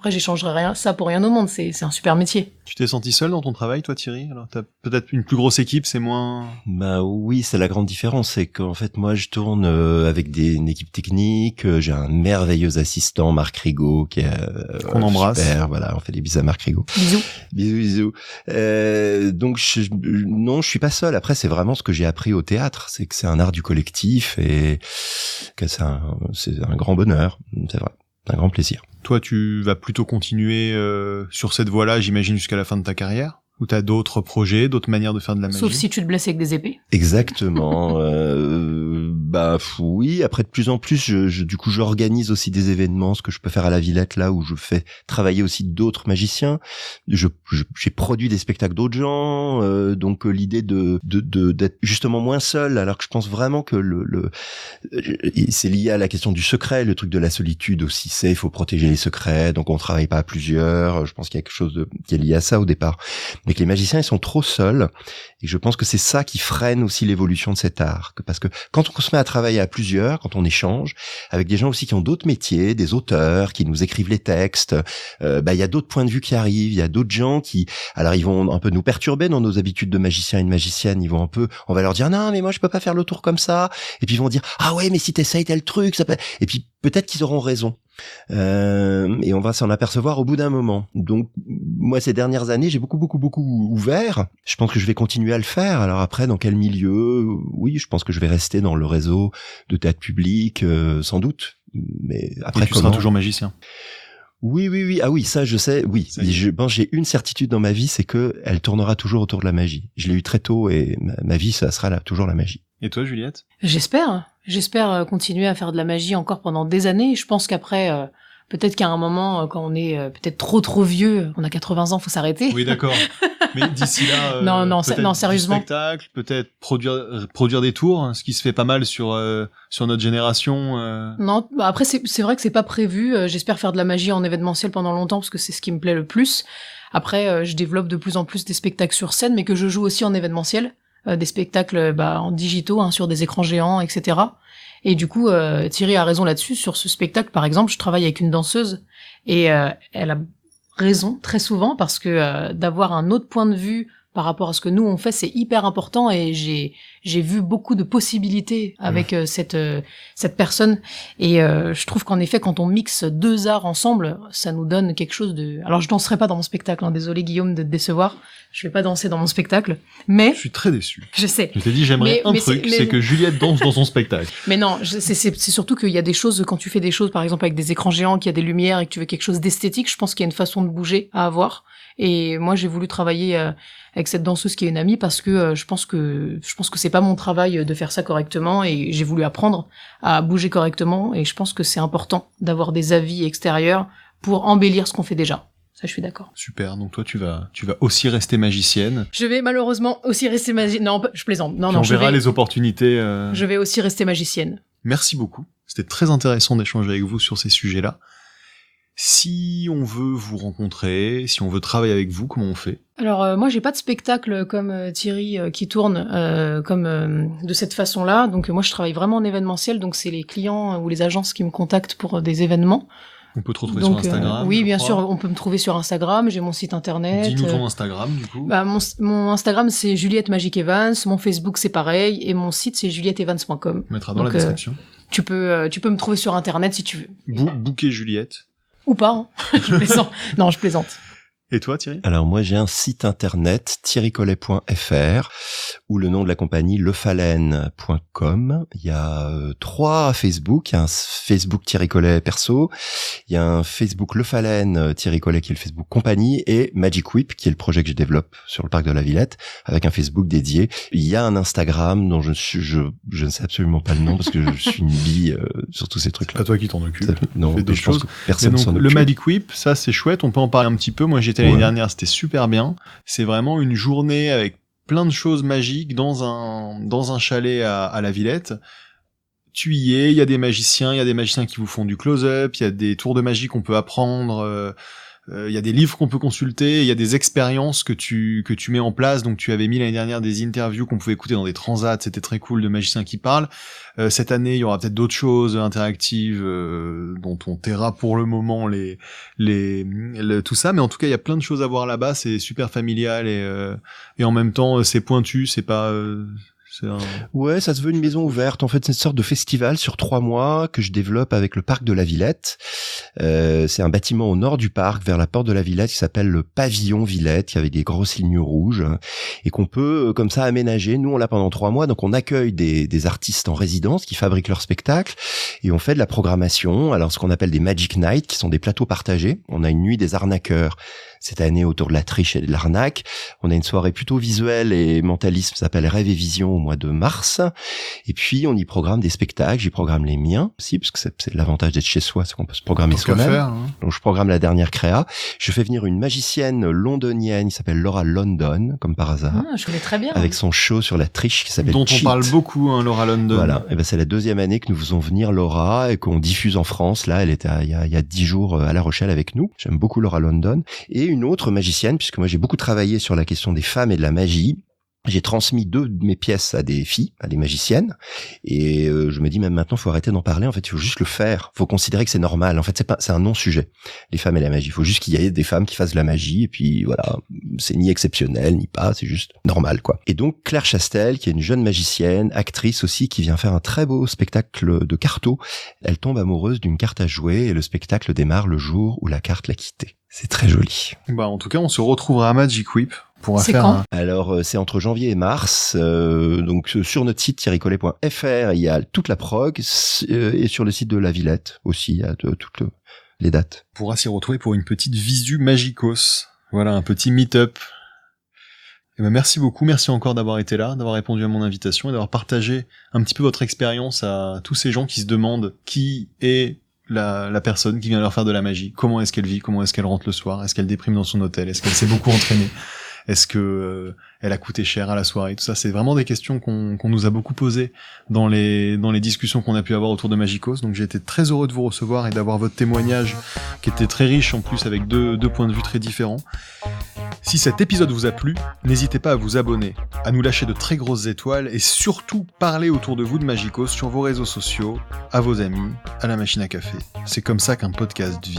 j'échangerai rien, ça pour rien au monde. C'est un super métier. Tu t'es senti seul dans ton travail, toi, Thierry? Alors, t'as peut-être une plus grosse équipe, c'est moins... Bah oui, c'est la grande différence. C'est qu'en fait, moi, je tourne avec une équipe technique. J'ai un merveilleux assistant, Marc Rigaud, qui est... qu'on embrasse. Super, voilà, on fait des bisous à Marc Rigaud. Bisous. Bisous. Donc, non, je suis pas seul. Après, c'est vraiment ce que j'ai appris au théâtre. C'est que c'est un art du collectif et que c'est un grand bonheur. C'est vrai. Un grand plaisir. Toi, tu vas plutôt continuer sur cette voie-là, j'imagine, jusqu'à la fin de ta carrière? Ou t'as d'autres projets, d'autres manières de faire de la magie? Sauf si tu te blesses avec des épées. Exactement. Oui. Après, de plus en plus, du coup, j'organise aussi des événements, ce que je peux faire à la Villette, là où je fais travailler aussi d'autres magiciens. J'ai produit des spectacles d'autres gens, donc l'idée d'être justement moins seul, alors que je pense vraiment que c'est lié à la question du secret, le truc de la solitude aussi. Il faut protéger les secrets, donc on travaille pas à plusieurs. Je pense qu'il y a quelque chose qui est lié à ça au départ. mais que les magiciens ils sont trop seuls, et je pense que c'est ça qui freine aussi l'évolution de cet art, parce que quand on se met à travailler à plusieurs, quand on échange avec des gens aussi qui ont d'autres métiers, des auteurs qui nous écrivent les textes, il y a d'autres points de vue qui arrivent, il y a d'autres gens qui, alors ils vont un peu nous perturber dans nos habitudes de magicien et de magicienne, on va leur dire non mais moi je peux pas faire le tour comme ça, et puis ils vont dire ah ouais mais si t'essayes tel truc, ça peut... et puis peut-être qu'ils auront raison. Et on va s'en apercevoir au bout d'un moment. Donc moi ces dernières années j'ai beaucoup ouvert. Je pense que je vais continuer à le faire. Alors après dans quel milieu? Oui, je pense que je vais rester dans le réseau de théâtre public sans doute. Mais après et tu seras toujours magicien. Oui. Ah oui, ça je sais. Oui, j'ai une certitude dans ma vie, c'est que elle tournera toujours autour de la magie. Je l'ai eu très tôt et ma vie ça sera toujours la magie. Et toi Juliette? J'espère continuer à faire de la magie encore pendant des années. Je pense qu'après, peut-être qu'à un moment, quand on est peut-être trop vieux, on a 80 ans, faut s'arrêter. Oui, d'accord. Mais d'ici là, non, sérieusement. Du spectacle, peut-être produire des tours, ce qui se fait pas mal sur notre génération. Non, après c'est vrai que c'est pas prévu. J'espère faire de la magie en événementiel pendant longtemps parce que c'est ce qui me plaît le plus. Après, je développe de plus en plus des spectacles sur scène, mais que je joue aussi en événementiel. Des spectacles en digitaux, sur des écrans géants, etc. Et du coup, Thierry a raison là-dessus. Sur ce spectacle, par exemple, je travaille avec une danseuse et elle a raison très souvent parce que d'avoir un autre point de vue par rapport à ce que nous on fait, c'est hyper important et j'ai vu beaucoup de possibilités avec cette personne et je trouve qu'en effet quand on mixe deux arts ensemble, ça nous donne quelque chose de... Alors je danserai pas dans mon spectacle, désolé Guillaume de te décevoir, je vais pas danser dans mon spectacle, mais... Je suis très déçu. Je sais. Je t'ai dit j'aimerais c'est que Juliette danse dans son spectacle. Mais non, c'est surtout qu'il y a des choses, quand tu fais des choses par exemple avec des écrans géants, qu'il y a des lumières et que tu veux quelque chose d'esthétique, je pense qu'il y a une façon de bouger à avoir. Et moi j'ai voulu travailler avec cette danseuse qui est une amie parce que je pense que c'est pas mon travail de faire ça correctement et j'ai voulu apprendre à bouger correctement et je pense que c'est important d'avoir des avis extérieurs pour embellir ce qu'on fait déjà. Ça, je suis d'accord. Super. Donc toi, tu vas aussi rester magicienne. Je vais malheureusement aussi rester magicienne. Non, je plaisante. Non, on verra les opportunités. Je vais aussi rester magicienne. Merci beaucoup. C'était très intéressant d'échanger avec vous sur ces sujets-là. Si on veut vous rencontrer, si on veut travailler avec vous, comment on fait? Alors moi j'ai pas de spectacle comme Thierry qui tourne de cette façon-là. Donc moi je travaille vraiment en événementiel. Donc c'est les clients ou les agences qui me contactent pour des événements. On peut te retrouver sur Instagram. Oui, bien sûr, on peut me trouver sur Instagram. J'ai mon site internet. Dis-nous ton Instagram du coup. Mon Instagram c'est Juliette Magic Evans. Mon Facebook c'est pareil et mon site c'est juliettevans.com. On mettra dans la description. Tu peux me trouver sur internet si tu veux. Booker Juliette. Ou pas, je plaisante. Non, je plaisante. Et toi, Thierry? Alors moi, j'ai un site internet, thierrycollet.fr, ou le nom de la compagnie lefalen.com. Il y a 3 Facebook. Il y a un Facebook Thierry Collet perso, il y a un Facebook Lefalen Thierry Collet qui est le Facebook compagnie, et Magic Whip qui est le projet que je développe sur le parc de la Villette, avec un Facebook dédié. Il y a un Instagram dont je ne sais absolument pas le nom parce que je suis une bille sur tous ces trucs-là. C'est pas toi qui t'en occupe. Non, je pense que personne donc, s'en occupe. Le Magic Whip, ça c'est chouette, on peut en parler un petit peu. Moi j'étais l'année dernière, c'était super bien. C'est vraiment une journée avec plein de choses magiques dans un chalet à la Villette. Tu y es, il y a des magiciens qui vous font du close-up, il y a des tours de magie qu'on peut apprendre, il y a des livres qu'on peut consulter, il y a des expériences que tu mets en place. Donc tu avais mis l'année dernière des interviews qu'on pouvait écouter dans des transats, c'était très cool, de magiciens qui parlent. Cette année, il y aura peut-être d'autres choses interactives dont on taira pour le moment tout ça, mais en tout cas, il y a plein de choses à voir là-bas, c'est super familial et en même temps, c'est pointu, c'est pas Ouais, ça se veut une maison ouverte. En fait, c'est une sorte de festival sur 3 mois que je développe avec le parc de la Villette. C'est un bâtiment au nord du parc, vers la porte de la Villette, qui s'appelle le Pavillon Villette, avec des grosses lignes rouges, et qu'on peut comme ça aménager. Nous, on l'a pendant 3 mois, donc on accueille des artistes en résidence qui fabriquent leurs spectacles, et on fait de la programmation. Alors, ce qu'on appelle des Magic Night, qui sont des plateaux partagés. On a une nuit des arnaqueurs cette année autour de la triche et de l'arnaque. On a une soirée plutôt visuelle et mentalisme, ça s'appelle Rêve et Vision au mois de mars. Et puis, on y programme des spectacles. J'y programme les miens aussi, parce que c'est l'avantage d'être chez soi, c'est qu'on peut se programmer soi-même. Donc, je programme la dernière créa. Je fais venir une magicienne londonienne, qui s'appelle Laura London, comme par hasard. Ah, je connais très bien. Avec son show sur la triche qui s'appelle dont Cheat. on parle beaucoup, Laura London. Voilà. Et c'est la 2e année que nous faisons venir Laura et qu'on diffuse en France. Là, elle était il y a 10 jours à La Rochelle avec nous. J'aime beaucoup Laura London. Et une autre magicienne, puisque moi j'ai beaucoup travaillé sur la question des femmes et de la magie. J'ai transmis 2 de mes pièces à des filles, à des magiciennes, et je me dis même maintenant, faut arrêter d'en parler. En fait, il faut juste le faire. Faut considérer que c'est normal. En fait, c'est un non-sujet. Les femmes et la magie. Il faut juste qu'il y ait des femmes qui fassent de la magie, et puis voilà, c'est ni exceptionnel ni pas, c'est juste normal, quoi. Et donc Claire Chastel, qui est une jeune magicienne, actrice aussi, qui vient faire un très beau spectacle de carto. Elle tombe amoureuse d'une carte à jouer, et le spectacle démarre le jour où la carte l'a quittée. C'est très joli. En tout cas, on se retrouvera à Magic Whip. C'est quand ? Alors, c'est entre janvier et mars. Donc, sur notre site thierrycollet.fr, il y a toute la prog, et sur le site de la Villette aussi, il y a toutes les dates. On pourra s'y retrouver pour une petite visu Magicos. Voilà, un petit meet-up. Merci beaucoup, merci encore d'avoir été là, d'avoir répondu à mon invitation et d'avoir partagé un petit peu votre expérience à tous ces gens qui se demandent qui est la personne qui vient leur faire de la magie. Comment est-ce qu'elle vit? Comment est-ce qu'elle rentre le soir? Est-ce qu'elle déprime dans son hôtel? Est-ce qu'elle s'est beaucoup entraînée? Est-ce que elle a coûté cher à la soirée? Tout ça, c'est vraiment des questions qu'on nous a beaucoup posées dans les discussions qu'on a pu avoir autour de Magicos. Donc j'ai été très heureux de vous recevoir et d'avoir votre témoignage qui était très riche en plus avec deux points de vue très différents. Si cet épisode vous a plu, n'hésitez pas à vous abonner, à nous lâcher de très grosses étoiles et surtout parler autour de vous de Magicos sur vos réseaux sociaux, à vos amis, à la machine à café. C'est comme ça qu'un podcast vit.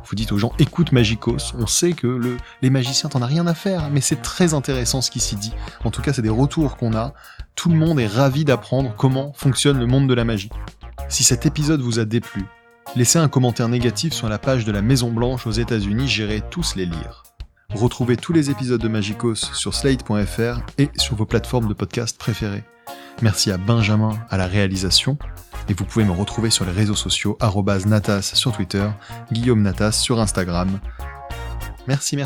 Vous dites aux gens, écoute Magicos, on sait que les magiciens, t'en as rien à faire, mais c'est très intéressant ce qui s'y dit. En tout cas, c'est des retours qu'on a. Tout le monde est ravi d'apprendre comment fonctionne le monde de la magie. Si cet épisode vous a déplu, laissez un commentaire négatif sur la page de la Maison Blanche aux États-Unis, j'irai tous les lire. Retrouvez tous les épisodes de Magicos sur slate.fr et sur vos plateformes de podcast préférées. Merci à Benjamin à la réalisation. Et vous pouvez me retrouver sur les réseaux sociaux @natas sur Twitter, Guillaume Natas sur Instagram. Merci.